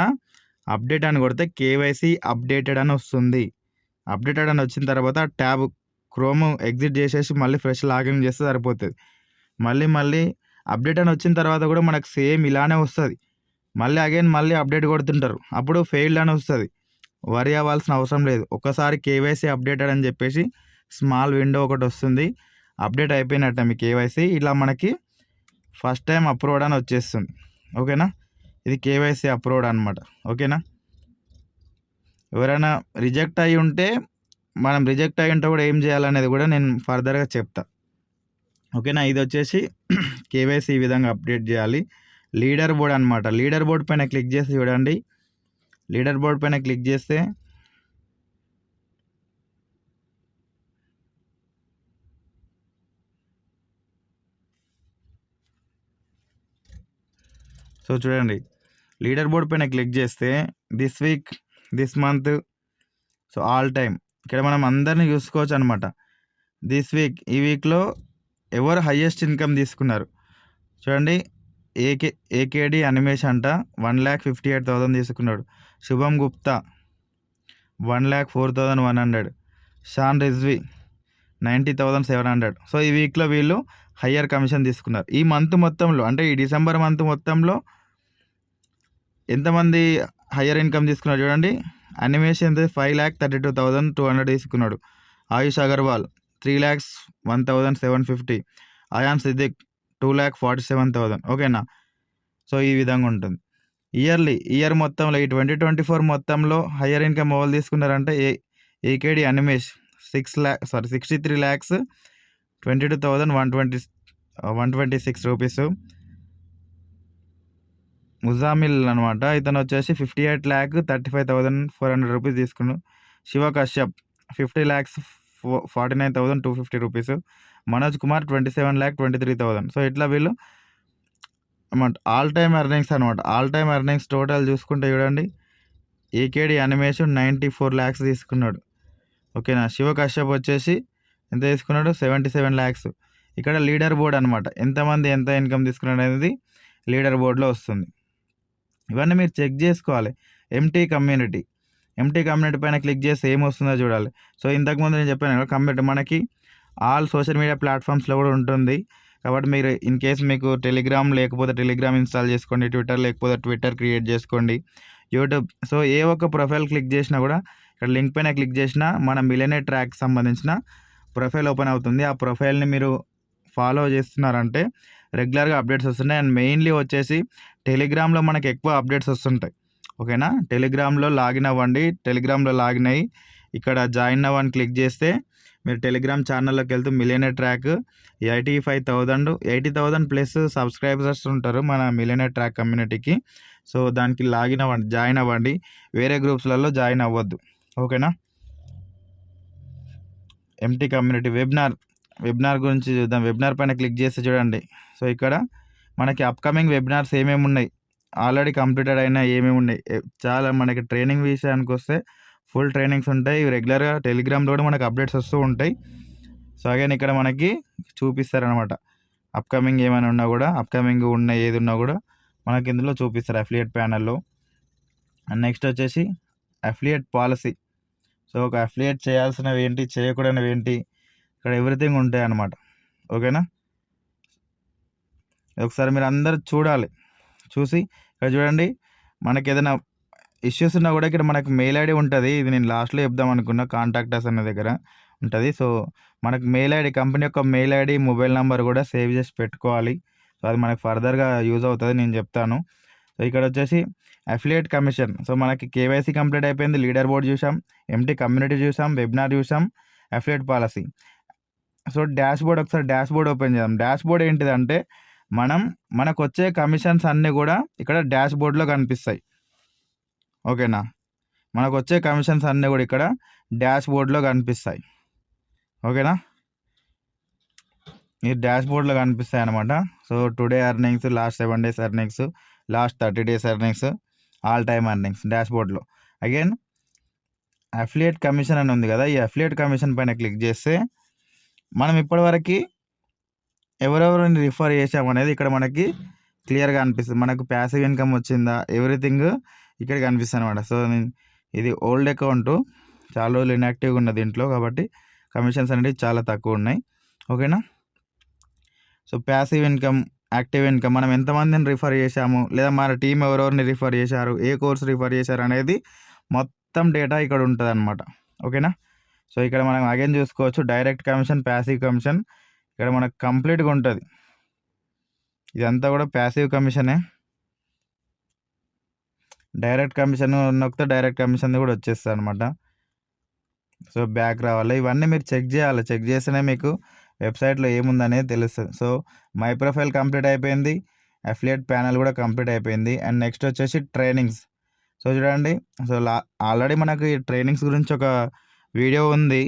అప్డేట్ అని కొడితే కేవైసీ అప్డేటెడ్ అని వస్తుంది. అప్డేటెడ్ అని వచ్చిన తర్వాత ట్యాబ్ క్రోమ్ ఎగ్జిట్ చేసేసి మళ్ళీ ఫ్రెష్ లాగిన్ చేస్తే సరిపోతుంది. మళ్ళీ అప్డేట్ అని వచ్చిన తర్వాత కూడా మనకు సేమ్ ఇలానే వస్తుంది. మళ్ళీ అప్డేట్ కొడుతుంటారు, అప్పుడు ఫెయిల్డ్ అని వస్తుంది. వరి అవ్వాల్సిన అవసరం లేదు. ఒకసారి కేవైసీ అప్డేటెడ్ అని చెప్పేసి స్మాల్ విండో ఒకటి వస్తుంది, అప్డేట్ అయిపోయినట్టే మీ కేవైసీ. ఇలా మనకి ఫస్ట్ టైం అప్రూవ్డ్ అని వచ్చేస్తుంది. ఓకేనా. ఇది కేవైసీ అప్రూవ్డ్ అనమాట. ఓకేనా. ఎవరైనా రిజెక్ట్ అయ్యి ఉంటే కూడా ఏం చేయాలనేది కూడా నేను ఫర్దర్గా చెప్తా. ఓకేనా. ఇది వచ్చేసి కేవైసీ ఈ విధంగా అప్డేట్ చేయాలి. లీడర్ బోర్డ్ అనమాట. లీడర్ బోర్డ్ పైన క్లిక్ చేసి చూడండి. లీడర్ బోర్డ్ పైన క్లిక్ చేస్తే సో చూడండి, లీడర్ బోర్డ్ పైన క్లిక్ చేస్తే this week, this month, so all time ఇక్కడ మనం అందరినీ చూసుకోవచ్చు అనమాట. దిస్ వీక్, ఈ వీక్లో ఎవరు హయ్యెస్ట్ ఇన్కమ్ తీసుకున్నారు చూడండి. ఏకేడి అనిమేష్ అంట 1,58,000 తీసుకున్నాడు. శుభం గుప్తా 1,04,100. షాన్ రిజ్వీ 90,700. సో ఈ వీక్లో వీళ్ళు హయ్యర్ కమిషన్ తీసుకున్నారు. ఈ మంత్ మొత్తంలో అంటే ఈ డిసెంబర్ మంత్ మొత్తంలో ఎంతమంది హయ్యర్ ఇన్కమ్ తీసుకున్నారు చూడండి. అనిమేషన్ 5,32,200 తీసుకున్నాడు. ఆయుష్ అగర్వాల్ 3,01,750. అయాన్ సిద్దిక్ 2,47,000. ఓకేనా. సో ఈ విధంగా ఉంటుంది. ఇయర్ మొత్తంలో ఈ 2024 మొత్తంలో హయ్యర్ ఇన్కమ్ ఎవరు తీసుకున్నారంటే ఏకేడి అనిమేష్ 63,22,126 రూపీస్. ముజామిల్ అనమాట, ఇతను వచ్చేసి 58,35,400 రూపీస్ తీసుకున్నాడు. శివ కశ్యప్ 50,49,250 రూపీస్. మనోజ్ కుమార్ 27,23,000. సో ఇట్లా వీళ్ళు అమౌంట్ ఆల్ టైమ్ ఎర్నింగ్స్ అనమాట. ఆల్ టైమ్ ఎర్నింగ్స్ టోటల్ చూసుకుంటే చూడండి, ఏకేడి అనిమేషన్ 94 lakhs తీసుకున్నాడు. ఓకేనా. శివ కశ్యప్ వచ్చేసి ఎంత తీసుకున్నాడు, 77 lakhs. ఇక్కడ లీడర్ బోర్డ్ అనమాట, ఎంతమంది ఎంత ఇన్కమ్ తీసుకున్నాడు అనేది లీడర్ బోర్డులో వస్తుంది. ఇవన్నీ మీరు చెక్ చేసుకోవాలి. ఎంటీ కమ్యూనిటీ పైన క్లిక్ చేస్తే ఏమొస్తుందో చూడాలి. సో ఇంతకుముందు నేను చెప్పాను కదా, కమ్యూనిటీ మనకి ఆల్ సోషల్ మీడియా ప్లాట్ఫామ్స్లో కూడా ఉంటుంది. కాబట్టి మీరు ఇన్ కేస్ మీకు టెలిగ్రామ్ లేకపోతే టెలిగ్రామ్ ఇన్స్టాల్ చేసుకోండి, ట్విట్టర్ లేకపోతే ట్విట్టర్ క్రియేట్ చేసుకోండి, యూట్యూబ్. సో ఏ ఒక్క ప్రొఫైల్ క్లిక్ చేసినా కూడా ఇక్కడ లింక్ పైన క్లిక్ చేసినా మన మిలియనేర్ ట్రాక్ సంబంధించిన ప్రొఫైల్ ఓపెన్ అవుతుంది. ఆ ప్రొఫైల్ని మీరు ఫాలో చేస్తున్నారంటే రెగ్యులర్గా అప్డేట్స్ వస్తున్నాయి. అండ్ మెయిన్లీ వచ్చేసి టెలిగ్రామ్లో మనకి ఎక్కువ అప్డేట్స్ వస్తుంటాయి. ఓకేనా. టెలిగ్రామ్లో లాగిన్ అవ్వండి. టెలిగ్రామ్లో లాగిన్ అయ్యి ఇక్కడ జాయిన్ అవ్వని క్లిక్ చేస్తే మీరు టెలిగ్రామ్ ఛానల్లోకి వెళ్తూ మిలియనేర్ ట్రాక్ 80,000 ప్లస్ సబ్స్క్రైబర్స్ ఉంటారు మన మిలియనేర్ ట్రాక్ కమ్యూనిటీకి. సో దానికి లాగిన్ అవ్వండి, జాయిన్ అవ్వండి. వేరే గ్రూప్స్లలో జాయిన్ అవ్వద్దు. ఓకేనా. ఎంటీ కమ్యూనిటీ వెబినార్ గురించి చూద్దాం. వెబినార్ పైన క్లిక్ చేస్తే చూడండి. సో ఇక్కడ మనకి అప్కమింగ్ వెబినార్స్ ఏమేమి ఉన్నాయి, ఆల్రెడీ కంప్లీటెడ్ అయినా ఏమేమి ఉన్నాయి. చాలా మనకి ట్రైనింగ్ విషయానికి వస్తే ఫుల్ ట్రైనింగ్స్ ఉంటాయి. రెగ్యులర్గా టెలిగ్రామ్లో కూడా మనకు అప్డేట్స్ వస్తూ ఉంటాయి. సో అగైన్ ఇక్కడ మనకి చూపిస్తారనమాట. అప్కమింగ్ ఏమైనా ఉన్నా కూడా, అప్కమింగ్ ఉన్న ఏది ఉన్నా కూడా మనకి ఇందులో చూపిస్తారు అఫిలియేట్ ప్యానల్లో. అండ్ నెక్స్ట్ వచ్చేసి అఫిలియేట్ పాలసీ. సో ఒక అఫిలియేట్ చేయాల్సినవి ఏంటి, చేయకూడనివి ఏంటి, ఇక్కడ ఎవ్రీథింగ్ ఉంటాయి అన్నమాట. ఓకేనా. ఒకసారి మీరు అందరు చూడాలి. చూసి ఇక్కడ చూడండి, మనకి ఏదైనా ఇష్యూస్ ఉన్నా కూడా ఇక్కడ మనకు మెయిల్ ఐడి ఉంటుంది. ఇది నేను లాస్ట్లో చెప్దాం అనుకున్నా, కాంటాక్ట్ అస్ అనే దగ్గర ఉంటుంది. సో మనకు మెయిల్ ఐడి, కంపెనీ యొక్క మెయిల్ ఐడి, మొబైల్ నెంబర్ కూడా సేవ్ చేసి పెట్టుకోవాలి. సో అది మనకు ఫర్దర్గా యూజ్ అవుతుంది, నేను చెప్తాను. సో ఇక్కడ వచ్చేసి అఫిలియేట్ కమిషన్. సో మనకి కేవైసీ కంప్లీట్ అయిపోయింది. లీడర్ బోర్డ్ చూసాం, ఎంటీ కమ్యూనిటీ చూసాం, వెబినార్ చూసాం, affiliate policy. So dash board, ఒకసారి డాష్ బోర్డ్ ఓపెన్ చేద్దాం. డాష్ బోర్డ్ ఏంటిదంటే మనకు వచ్చే కమిషన్స్ అన్నీ కూడా ఇక్కడ డాష్ బోర్డ్లో కనిపిస్తాయి. ఓకేనా. మనకు వచ్చే కమిషన్స్ అన్నీ కూడా ఇక్కడ డాష్ బోర్డ్లో కనిపిస్తాయి. ఓకేనా. ఈ డాష్ బోర్డ్లో కనిపిస్తాయి అనమాట. So today earnings, last 7 days earnings, last 30 days earnings, all time earnings dash బోర్డ్లో. అగైన్ అఫిలియేట్ కమిషన్ అని ఉంది కదా, ఈ అఫిలియేట్ కమిషన్ పైన క్లిక్ చేస్తే మనం ఇప్పటివరకు ఎవరెవరిని రిఫర్ చేసామనేది ఇక్కడ మనకి క్లియర్గా అనిపిస్తుంది. మనకు ప్యాసివ్ ఇన్కమ్ వచ్చిందా, ఎవ్రీథింగ్ ఇక్కడ కనిపిస్తుంది అనమాట. సో ఇది ఓల్డ్ అకౌంట్, చాలా రోజులు ఇన్యాక్టివ్గా ఉన్న దీంట్లో, కాబట్టి కమిషన్స్ అనేవి చాలా తక్కువ ఉన్నాయి. ఓకేనా. So passive income, active income, మనం ఎంతమందిని రిఫర్ చేశాము, లేదా మన టీం ఎవరెవరిని రిఫర్ చేశారు, ఏ కోర్స్ రిఫర్ చేశారు అనేది మొత్తం డేటా ఇక్కడ ఉంటుంది అనమాట. ఓకేనా. సో ఇక్కడ మనం అగైన్ చూసుకోవచ్చు, డైరెక్ట్ కమిషన్, ప్యాసివ్ కమిషన్ ఇక్కడ మనకు కంప్లీట్గా ఉంటుంది. ఇదంతా కూడా ప్యాసివ్ కమిషనే. డైరెక్ట్ కమిషన్ నొక్కితే డైరెక్ట్ కమిషన్ కూడా వచ్చేస్తుంది అనమాట. సో బ్యాక్ రావాలి. ఇవన్నీ మీరు చెక్ చేయాలి. చెక్ చేస్తేనే మీకు వెబ్సైట్లో ఏముందనేది తెలుస్తుంది. సో మై ప్రొఫైల్ కంప్లీట్ అయిపోయింది, అఫిలియేట్ ప్యానెల్ కూడా కంప్లీట్ అయిపోయింది. అండ్ నెక్స్ట్ వచ్చేసి ట్రైనింగ్స్. సో చూడండి, సో ఆల్రెడీ మనకి ట్రైనింగ్స్ గురించి ఒక వీడియో ఉంది,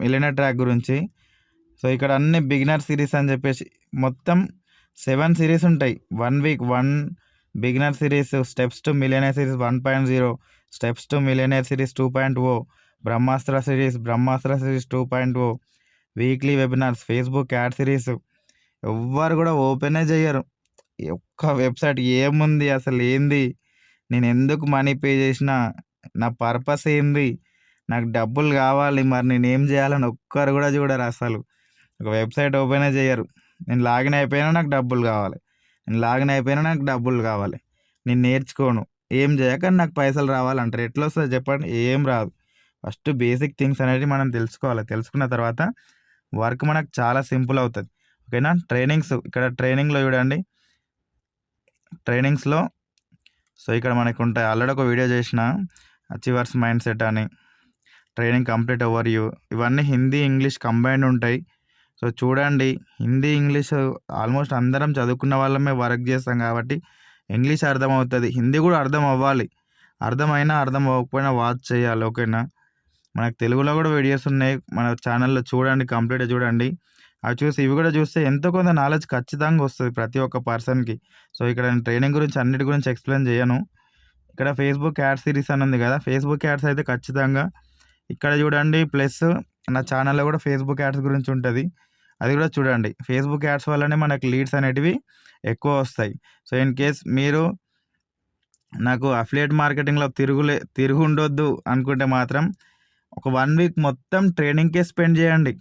మిలియనర్ ట్రాక్ గురించి. సో ఇక్కడ అన్ని బిగినర్ సిరీస్ అని చెప్పేసి మొత్తం 7 సిరీస్ ఉంటాయి. 1 week 1 beginner series, steps to millionaire series 1.0, steps to millionaire series 2.0, Brahmastra series 2.0, weekly webinars, Facebook add series. ఎవ్వరు కూడా ఓపెనే చేయరు. ఒక్క వెబ్సైట్ ఏముంది, అసలు ఏంది, నేను ఎందుకు మనీ పే చేసిన, నా పర్పస్ ఏంది, నాకు డబ్బులు కావాలి, మరి నేనేం చేయాలని ఒక్కరు కూడా చూడరు. అసలు ఒక వెబ్సైట్ ఓపెనే చేయరు. నేను లాగిన్ అయిపోయినా నాకు డబ్బులు కావాలి, నేను నేర్చుకోను, ఏం చేయక నాకు పైసలు రావాలంటారు. ఎట్లా వస్తుంది చెప్పండి? ఏం రాదు. ఫస్ట్ బేసిక్ థింగ్స్ అనేవి మనం తెలుసుకోవాలి. తెలుసుకున్న తర్వాత వర్క్ మనకు చాలా సింపుల్ అవుతుంది. ఓకేనా? ట్రైనింగ్స్, ఇక్కడ ట్రైనింగ్లో చూడండి, ట్రైనింగ్స్లో సో ఇక్కడ మనకు ఉంటాయి. ఆల్రెడీ ఒక వీడియో చేసిన, అచీవర్స్ మైండ్ సెట్ అని, ట్రైనింగ్ కంప్లీట్ ఓవర్ యూ, ఇవన్నీ హిందీ ఇంగ్లీష్ కంబైన్డ్ ఉంటాయి. సో చూడండి, హిందీ ఇంగ్లీష్ ఆల్మోస్ట్ అందరం చదువుకున్న వాళ్ళమే వర్క్ చేస్తాం కాబట్టి ఇంగ్లీష్ అర్థమవుతుంది, హిందీ కూడా అర్థం అవ్వాలి. అర్థమైనా అర్థం అవ్వకపోయినా వాచ్ చేయాలి. ఓకేనా? మనకు తెలుగులో కూడా వీడియోస్ ఉన్నాయి మన ఛానల్లో, చూడండి, కంప్లీట్గా చూడండి. అవి చూసి ఇవి కూడా చూస్తే ఎంతో కొంత నాలెడ్జ్ ఖచ్చితంగా వస్తుంది ప్రతి ఒక్క పర్సన్కి. సో ఇక్కడ నేను ట్రైనింగ్ గురించి అన్నిటి గురించి ఎక్స్ప్లెయిన్ చేయను. ఇక్కడ ఫేస్బుక్ యాడ్ సిరీస్ అని ఉంది కదా, ఫేస్బుక్ యాడ్స్ అయితే ఖచ్చితంగా ఇక్కడ చూడండి. ప్లస్ నా ఛానల్లో కూడా ఫేస్బుక్ యాడ్స్ గురించి ఉంటుంది, అది కూడా చూడండి. ఫేస్బుక్ యాడ్స్ వల్లనే మనకు లీడ్స్ అనేటివి ఎక్కువ వస్తాయి. సో ఇన్ కేస్ మీరు నాకు అఫిలియేట్ మార్కెటింగ్లో తిరుగుండొద్దు అనుకుంటే మాత్రం ఒక 1 వీక్ మొత్తం ట్రైనింగ్కే స్పెండ్ చేయండి.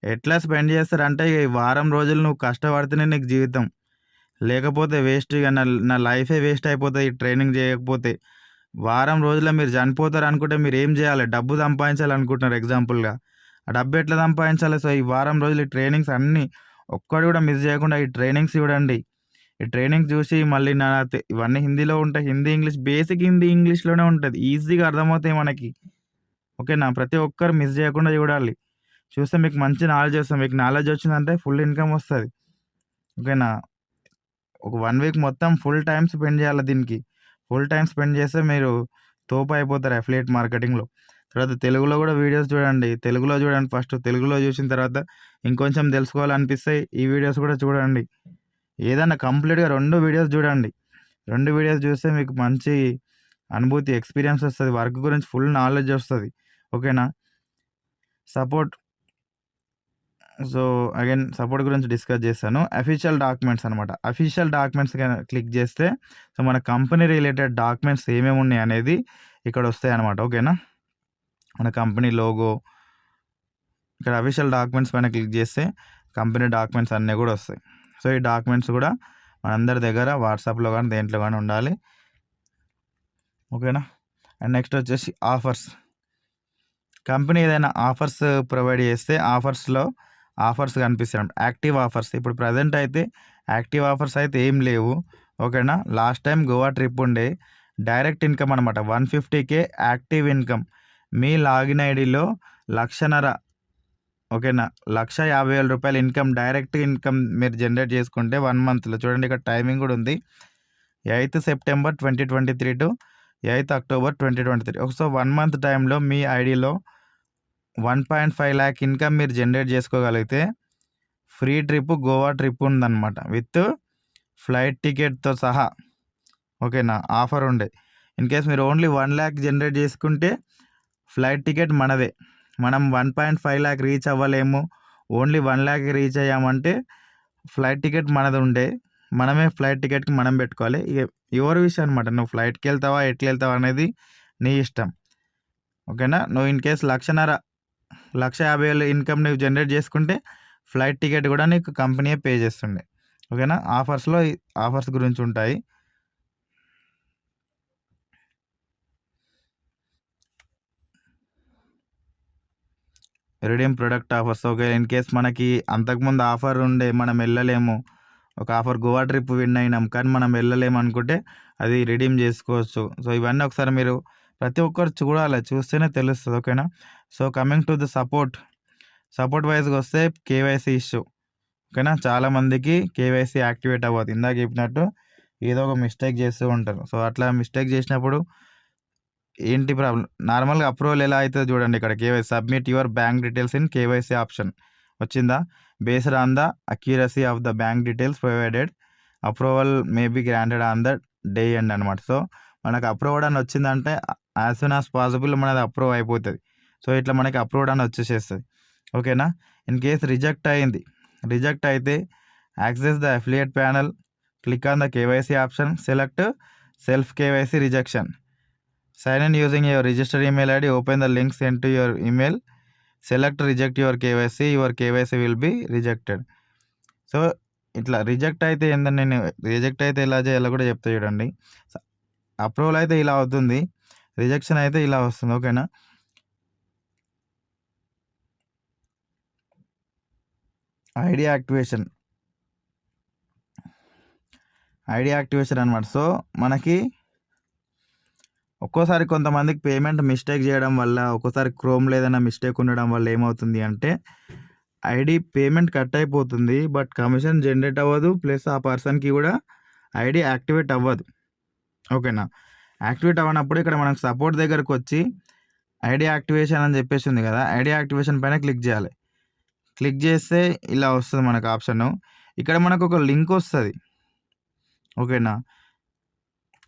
ఎట్లా స్పెండ్ చేస్తారంటే, ఈ వారం రోజులు నువ్వు కష్టపడితేనే నీకు జీవితం, లేకపోతే వేస్ట్. ఇక నా లైఫే వేస్ట్ అయిపోతుంది ఈ ట్రైనింగ్ చేయకపోతే. వారం రోజుల్లో మీరు చనిపోతారు అనుకుంటే మీరు ఏం చేయాలి? డబ్బు సంపాదించాలనుకుంటున్నారు ఎగ్జాంపుల్గా, ఆ డబ్బు ఎట్లా సంపాదించాలి? సో ఈ వారం రోజులు ఈ ట్రైనింగ్స్ అన్నీ ఒక్కటి కూడా మిస్ చేయకుండా ఈ ట్రైనింగ్స్ చూడండి. ఈ ట్రైనింగ్ చూసి మళ్ళీ ఇవన్నీ హిందీలో ఉంటాయి, హిందీ ఇంగ్లీష్, బేసిక్ హిందీ ఇంగ్లీష్లోనే ఉంటుంది, ఈజీగా అర్థమవుతాయి మనకి. ఓకేనా? ప్రతి ఒక్కరు మిస్ చేయకుండా చూడాలి. చూస్తే మీకు మంచి నాలెడ్జ్ వస్తుంది. మీకు నాలెడ్జ్ వచ్చిందంటే ఫుల్ ఇన్కమ్ వస్తుంది. ఓకేనా? ఒక 1 వీక్ మొత్తం ఫుల్ టైం స్పెండ్ చేయాలి దీనికి. ఫుల్ టైం స్పెండ్ చేస్తే మీరు తోపు అయిపోతారు అఫిలియేట్ మార్కెటింగ్లో. తర్వాత తెలుగులో కూడా వీడియోస్ చూడండి. తెలుగులో చూడండి ఫస్ట్. తెలుగులో చూసిన తర్వాత ఇంకొంచెం తెలుసుకోవాలనిపిస్తే ఈ వీడియోస్ కూడా చూడండి. ఏదన్నా కంప్లీట్గా 2 వీడియోస్ చూడండి. 2 వీడియోస్ చూస్తే మీకు మంచి అనుభూతి, ఎక్స్పీరియన్స్ వస్తుంది, వర్క్ గురించి ఫుల్ నాలెడ్జ్ వస్తుంది. ఓకేనా? సపోర్ట్. సో అగైన్ సపోర్ట్ గురించి డిస్కస్ చేస్తాను. అఫీషియల్ డాక్యుమెంట్స్ అనమాట. అఫీషియల్ డాక్యుమెంట్స్ క్లిక్ చేస్తే సో మన కంపెనీ రిలేటెడ్ డాక్యుమెంట్స్ ఏమేమి ఉన్నాయి అనేది ఇక్కడ వస్తాయి అనమాట. ఓకేనా? మన కంపెనీ లోగో, ఇక్కడ అఫీషియల్ డాక్యుమెంట్స్ పైన క్లిక్ చేస్తే కంపెనీ డాక్యుమెంట్స్ అన్నీ కూడా వస్తాయి. సో ఈ డాక్యుమెంట్స్ కూడా మనందరి దగ్గర వాట్సాప్లో కానీ దేంట్లో కానీ ఉండాలి. ఓకేనా? అండ్ నెక్స్ట్ వచ్చేసి ఆఫర్స్. కంపెనీ ఏదైనా ఆఫర్స్ ప్రొవైడ్ చేస్తే ఆఫర్స్ కనిపిస్తాయి, యాక్టివ్ ఆఫర్స్. ఇప్పుడు ప్రజెంట్ అయితే యాక్టివ్ ఆఫర్స్ అయితే ఏం లేవు. ఓకేనా? లాస్ట్ టైం గోవా ట్రిప్ ఉండే, డైరెక్ట్ ఇన్కమ్ అనమాట, 150K యాక్టివ్ ఇన్కమ్. మీ లాగిన్ ఐడిలో 1,50,000, ఓకేనా, 1,50,000 రూపాయలు ఇన్కమ్, డైరెక్ట్ ఇన్కమ్ మీరు జనరేట్ చేసుకుంటే 1 మంత్లో. చూడండి ఇక్కడ టైమింగ్ కూడా ఉంది, 8th September 2023 to 8th October 2023. So 1 month టైంలో మీ ఐడిలో 1.5 lakh ఇన్కమ్ మీరు జనరేట్ చేసుకోగలిగితే ఫ్రీ ట్రిప్, గోవా ట్రిప్ ఉందన్నమాట, విత్ ఫ్లైట్ టికెట్తో సహా. ఓకేనా? ఆఫర్ ఉండే. ఇన్ కేస్ మీరు ఓన్లీ 1 lakh జనరేట్ చేసుకుంటే ఫ్లైట్ టికెట్ మనదే. మనం 1.5 lakh రీచ్ అవ్వలేము, ఓన్లీ 1 lakh రీచ్ అయ్యామంటే ఫ్లైట్ టికెట్ మనది ఉండే, మనమే ఫ్లైట్ టికెట్కి మనం పెట్టుకోవాలి. ఇక ఎవరి విషయం అనమాట, నువ్వు ఫ్లైట్కి వెళ్తావా ఎట్లా వెళ్తావా అనేది నీ ఇష్టం. ఓకేనా? నువ్వు ఇన్ కేస్ 1,50,000 ఇన్కమ్ నువ్వు జనరేట్ చేసుకుంటే ఫ్లైట్ టికెట్ కూడా నీకు కంపెనీయే పే చేస్తుండే. ఓకేనా? ఆఫర్స్ గురించి ఉంటాయి. Redeem product offers. Okay, in case మనకి అంతకుముందు ఆఫర్ ఉండే, మనం వెళ్ళలేము, ఒక ఆఫర్ గోవా ట్రిప్ విన్ అయినాం కానీ మనం వెళ్ళలేము అనుకుంటే అది రిడీమ్ చేసుకోవచ్చు. సో ఇవన్నీ ఒకసారి మీరు ప్రతి ఒక్కరు చూడాలి, చూస్తేనే తెలుస్తుంది. ఓకేనా? So coming to the support. Support వైజ్గా వస్తే కేవైసీ ఇష్యూ. ఓకేనా, చాలామందికి కేవైసీ యాక్టివేట్ అవ్వదు. ఇందాక చెప్పినట్టు ఏదో ఒక మిస్టేక్ చేస్తూ ఉంటారు. సో అట్లా మిస్టేక్ చేసినప్పుడు ఏంటి ప్రాబ్లం, నార్మల్గా అప్రూవల్ ఎలా అవుతుందో చూడండి. ఇక్కడ KYC submit your bank details in KYC option వచ్చిందా, based on the accuracy of the bank details provided approval may be granted on the day end అనమాట. సో మనకు అప్రూవ్డ్ అని వచ్చిందంటే యాజ్ సూన్ యాజ్ పాసిబుల్ మనది approve అయిపోతుంది. So ఇట్లా మనకి approved అని వచ్చేసేస్తుంది. ఓకేనా, ఇన్ కేస్ రిజెక్ట్ అయితే access the affiliate panel, click on the KYC option, select self KYC rejection, sign in using your registered email ID, open the link send to your email, select reject your KYC will be rejected. So ఇట్లా reject అయితే ఏంటంటే, నేను reject అయితే ఎలా చేయాలో కూడా చెప్తా చూడండి. అప్రూవల్ అయితే ఇలా అవుతుంది, రిజెక్షన్ అయితే ఇలా వస్తుంది. ఓకేనా, ఐడి యాక్టివేషన్ అనమాట. సో మనకి ఒక్కోసారి కొంతమందికి పేమెంట్ మిస్టేక్ చేయడం వల్ల, ఒక్కోసారి క్రోమ్లో ఏదైనా మిస్టేక్ ఉండడం వల్ల ఏమవుతుంది అంటే ఐడి పేమెంట్ కట్ అయిపోతుంది, బట్ కమిషన్ జనరేట్ అవ్వదు, ప్లస్ ఆ పర్సన్కి కూడా ఐడి యాక్టివేట్ అవ్వదు. ఓకేనా, యాక్టివేట్ అవ్వనప్పుడు ఇక్కడ మనకు సపోర్ట్ దగ్గరకు వచ్చి ఐడి యాక్టివేషన్ అని చెప్పేసి ఉంది కదా, ఐడి యాక్టివేషన్ పైన క్లిక్ చేయాలి. క్లిక్ చేస్తే ఇలా వస్తుంది మనకు ఆప్షన్. ఇక్కడ మనకు ఒక లింక్ వస్తుంది. ఓకేనా,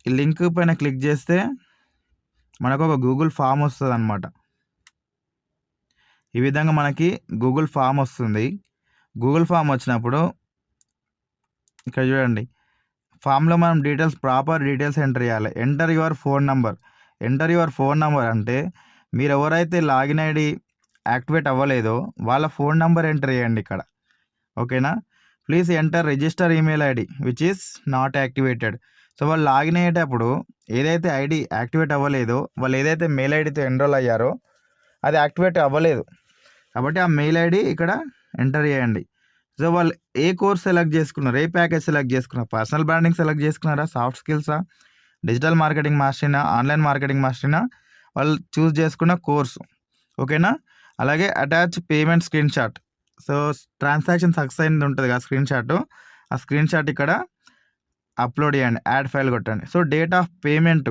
ఈ లింక్ పైన క్లిక్ చేస్తే మనకు ఒక గూగుల్ ఫామ్ వస్తుంది అనమాట. ఈ విధంగా మనకి గూగుల్ ఫామ్ వస్తుంది. గూగుల్ ఫామ్ వచ్చినప్పుడు ఇక్కడ చూడండి, ఫామ్లో మనం ప్రాపర్ డీటెయిల్స్ ఎంటర్ చేయాలి. ఎంటర్ యువర్ ఫోన్ నంబర్ అంటే మీరు ఎవరైతే లాగిన్ ఐడి యాక్టివేట్ అవ్వలేదో వాళ్ళ ఫోన్ నెంబర్ ఎంటర్ చేయండి ఇక్కడ. ఓకేనా, please enter register email ID which is not activated. So వాళ్ళు లాగిన్ అయ్యేటప్పుడు ఏదైతే ఐడి యాక్టివేట్ అవ్వలేదో, వాళ్ళు ఏదైతే మెయిల్ ఐడితో ఎన్రోల్ అయ్యారో అది యాక్టివేట్ అవ్వలేదు, కాబట్టి ఆ మెయిల్ ఐడి ఇక్కడ ఎంటర్ చేయండి. సో వాళ్ళు ఏ కోర్స్ సెలెక్ట్ చేసుకున్నారు, ఏ ప్యాకేజ్ సెలెక్ట్ చేసుకున్నారు, పర్సనల్ బ్రాండింగ్ సెలెక్ట్ చేసుకున్నారా, సాఫ్ట్ స్కిల్సా, డిజిటల్ మార్కెటింగ్ మాస్టరీనా, ఆన్లైన్ మార్కెటింగ్ మాస్టరీనా, వాళ్ళు చూస్ చేసుకున్న కోర్సు. ఓకేనా, అలాగే attach payment screenshot. So transaction success అయింది ఉంటుంది కదా స్క్రీన్ షాట్, ఆ స్క్రీన్ షాట్ ఇక్కడ అప్లోడ్ చేయండి, యాడ్ ఫైల్ కొట్టండి. సో డేట్ ఆఫ్ పేమెంట్,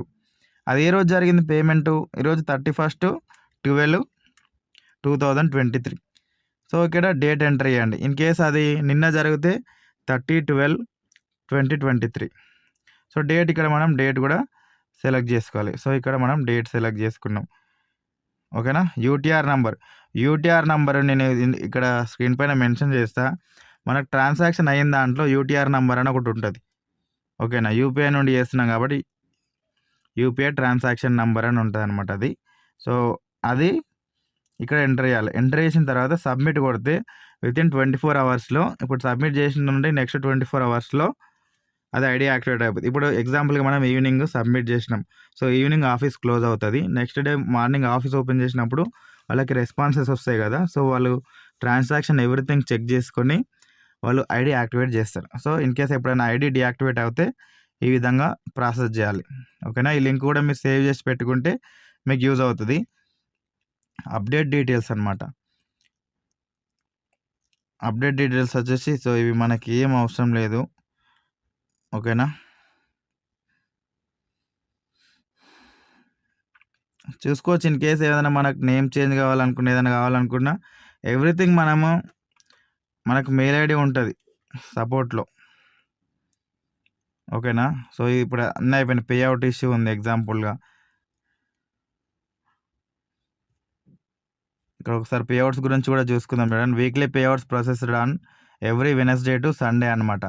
అది ఏ రోజు జరిగింది పేమెంట్, ఈరోజు 31/12/2023. సో ఇక్కడ డేట్ ఎంటర్ చేయండి. ఇన్ కేస్ అది నిన్న జరిగితే 30/12/2023. సో డేట్ ఇక్కడ మనం డేట్ కూడా సెలెక్ట్ చేసుకోవాలి. సో ఇక్కడ మనం డేట్ సెలెక్ట్ చేసుకున్నాం. ఓకేనా, యూటీఆర్ నంబర్ నేను ఇక్కడ స్క్రీన్ పైన మెన్షన్ చేస్తా. మనకు ట్రాన్సాక్షన్ అయిన దాంట్లో యూటీఆర్ నంబర్ అని ఒకటి ఉంటుంది. ఓకేనా, యూపీఐ నుండి చేస్తున్నాం కాబట్టి యూపీఐ ట్రాన్సాక్షన్ నంబర్ అని ఉంటుంది అనమాట అది. సో అది ఇక్కడ ఎంటర్ చేయాలి. ఎంటర్ చేసిన తర్వాత సబ్మిట్ కొడితే వితిన్ 24 అవర్స్లో, ఇప్పుడు సబ్మిట్ చేసిన నుండి నెక్స్ట్ 24 అవర్స్లో అది ఐడి యాక్టివేట్ అయిపోతుంది. ఇప్పుడు ఎగ్జాంపుల్గా మనం ఈవినింగ్ సబ్మిట్ చేసినాం, సో ఈవినింగ్ ఆఫీస్ క్లోజ్ అవుతుంది. Next day morning office open చేసినప్పుడు వాళ్ళకి రెస్పాన్సెస్ వస్తాయి కదా, సో వాళ్ళు ట్రాన్సాక్షన్ ఎవ్రీథింగ్ చెక్ చేసుకొని వాళ్ళు ఐడి యాక్టివేట్ చేస్తారు. సో ఇన్ కేస్ ఎప్పుడైనా ఐడి డియాక్టివేట్ అవుతే ఈ విధంగా ప్రాసెస్ చేయాలి. ఓకేనా, ఈ లింక్ కూడా మీరు సేవ్ చేసి పెట్టుకుంటే మీకు యూజ్ అవుతుంది. అప్డేట్ డీటెయిల్స్ అనమాట. అప్డేట్ డీటెయిల్స్ వచ్చేసి, సో ఇవి మనకి ఏం అవసరం లేదు. ఓకేనా, చూసుకోవచ్చు. ఇన్ కేస్ ఏదైనా మనకు నేమ్ చేంజ్ కావాలనుకున్నా, ఏదైనా కావాలనుకున్నా ఎవ్రీథింగ్ మనకు మెయిల్ ఐడి ఉంటుంది సపోర్ట్లో. ఓకేనా, సో ఇప్పుడు అన్నీ అయిపోయినాయి. పే అవుట్ ఇష్యూ ఉంది ఎగ్జాంపుల్గా. ఇక్కడ ఒకసారి పే అవుట్స్ గురించి కూడా చూసుకుందాం చూడండి. Weekly payouts processed on every Wednesday to Sunday అనమాట,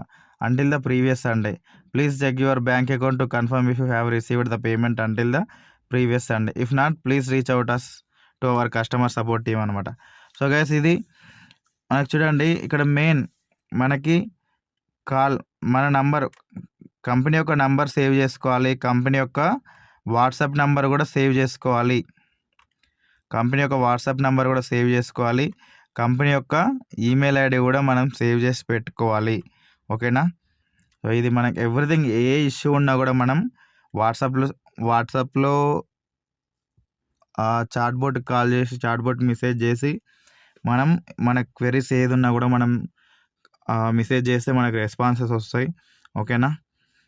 until the previous Sunday. Please check your bank account to confirm if you have received the payment until the previous Sunday. If not please reach out us to our customer support team అనమాట. So guys ఇది మనకు చూడండి, ఇక్కడ main మనకి call, మన number, company యొక్క number save చేసుకోవాలి, company యొక్క వాట్సాప్ నంబర్ కూడా సేవ్ చేసుకోవాలి, కంపెనీ యొక్క వాట్సాప్ నెంబర్ కూడా సేవ్ చేసుకోవాలి, కంపెనీ యొక్క ఈమెయిల్ ఐడి కూడా మనం సేవ్ చేసి పెట్టుకోవాలి. ఓకేనా, సో ఇది మనకి ఎవ్రీథింగ్, ఏ ఇష్యూ ఉన్నా కూడా మనం వాట్సాప్లో చాట్ బోట్ కాల్ చేసి, చాట్ బోట్ మెసేజ్ చేసి మనం మన క్వెరీస్ ఏదున్నా కూడా మనం మెసేజ్ చేస్తే మనకు రెస్పాన్సెస్ వస్తాయి. ఓకేనా?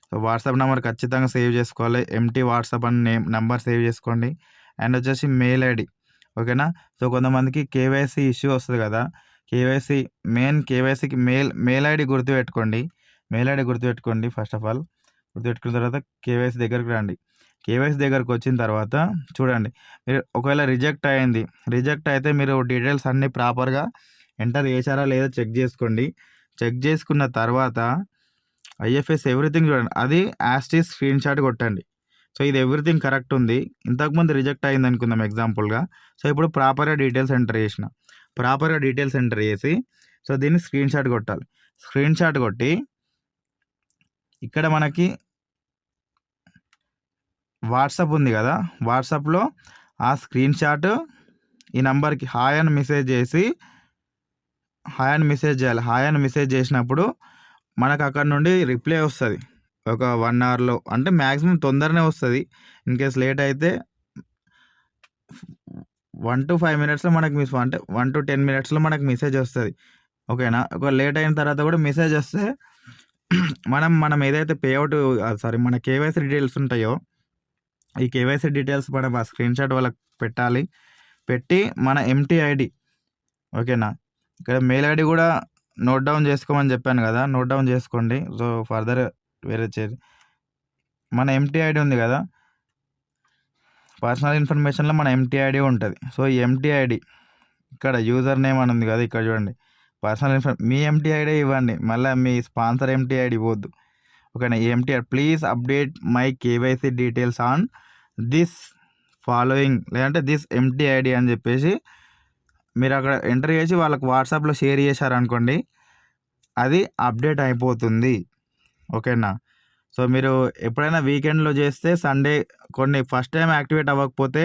సో వాట్సాప్ నెంబర్ ఖచ్చితంగా సేవ్ చేసుకోవాలి. ఎంటీ వాట్సాప్ అని నెంబర్ సేవ్ చేసుకోండి. అండ్ వచ్చేసి మెయిల్ ఐడి. ఓకేనా? సో కొంతమందికి కేవైసీ ఇష్యూ వస్తుంది కదా, కేవైసీకి మెయిల్ ఐడి గుర్తుపెట్టుకోండి. మెయిల్ ఐడి గుర్తుపెట్టుకోండి. ఫస్ట్ ఆఫ్ ఆల్ గుర్తుపెట్టుకున్న తర్వాత కేవైసీ దగ్గరికి రండి. కేవైసీ దగ్గరకు వచ్చిన తర్వాత చూడండి, మీరు ఒకవేళ రిజెక్ట్ అయితే మీరు డీటెయిల్స్ అన్నీ ప్రాపర్గా ఎంటర్ చేశారా లేదో చెక్ చేసుకోండి. చెక్ చేసుకున్న తర్వాత ఐఎఫ్ఎస్ ఎవ్రీథింగ్ చూడండి, అది యాస్టీస్ స్క్రీన్ షాట్ కొట్టండి. సో ఇది ఎవ్రీథింగ్ కరెక్ట్ ఉంది. ఇంతకుముందు రిజెక్ట్ అయింది అనుకుందాం ఎగ్జాంపుల్గా. సో ఇప్పుడు ప్రాపర్గా డీటెయిల్స్ ఎంటర్ చేసి సో దీన్ని స్క్రీన్ షాట్ కొట్టాలి. స్క్రీన్ షాట్ కొట్టి ఇక్కడ మనకి వాట్సాప్ ఉంది కదా, వాట్సాప్లో ఆ స్క్రీన్ షాట్ ఈ నెంబర్కి హాయ్ అని మెసేజ్ చేయాలి. హాయ్ అని మెసేజ్ చేసినప్పుడు మనకు అక్కడ నుండి రిప్లై వస్తుంది ఒక 1 అవర్లో. అంటే మ్యాక్సిమం తొందరనే వస్తుంది. ఇన్ కేస్ లేట్ అయితే 1 to 5 మినిట్స్లో మనకు అంటే 1 to 10 మినిట్స్లో మనకు మెసేజ్ వస్తుంది. ఓకేనా? ఒక లేట్ అయిన తర్వాత కూడా మెసేజ్ వస్తే మనం ఏదైతే మన కేవైసీ డీటెయిల్స్ ఉంటాయో ఈ కేవైసీ డీటెయిల్స్ మనం ఆ స్క్రీన్ షాట్ వాళ్ళకి పెట్టాలి. పెట్టి మన ఎంటీ ఐడి, ఓకేనా, ఇక్కడ మెయిల్ ఐడి కూడా నోట్ డౌన్ చేసుకోమని చెప్పాను కదా, నోట్ డౌన్ చేసుకోండి. సో ఫర్దర్ వేరే మన ఎంటీ ఐడి ఉంది కదా, పర్సనల్ ఇన్ఫర్మేషన్లో మన ఎంటీ ఐడి ఉంటుంది. సో ఈ ఎంటీ ఐడి ఇక్కడ యూజర్ నేమ్ అని ఉంది కదా, ఇక్కడ చూడండి మీ ఎంటీ ఐడి ఇవ్వండి. మళ్ళీ మీ స్పాన్సర్ ఎంటీ ఐడి ఇవ్వద్దు. ఓకేనా? ఈ empty ID please update my KYC details on this following, లేదంటే దిస్ ఎంటీ ఐడి అని చెప్పేసి మీరు అక్కడ ఎంటర్ చేసి వాళ్ళకి వాట్సాప్లో షేర్ చేశారనుకోండి, అది అప్డేట్ అయిపోతుంది. ఓకేనా? సో మీరు ఎప్పుడైనా వీకెండ్లో చేస్తే సండే ఫస్ట్ టైం యాక్టివేట్ అవ్వకపోతే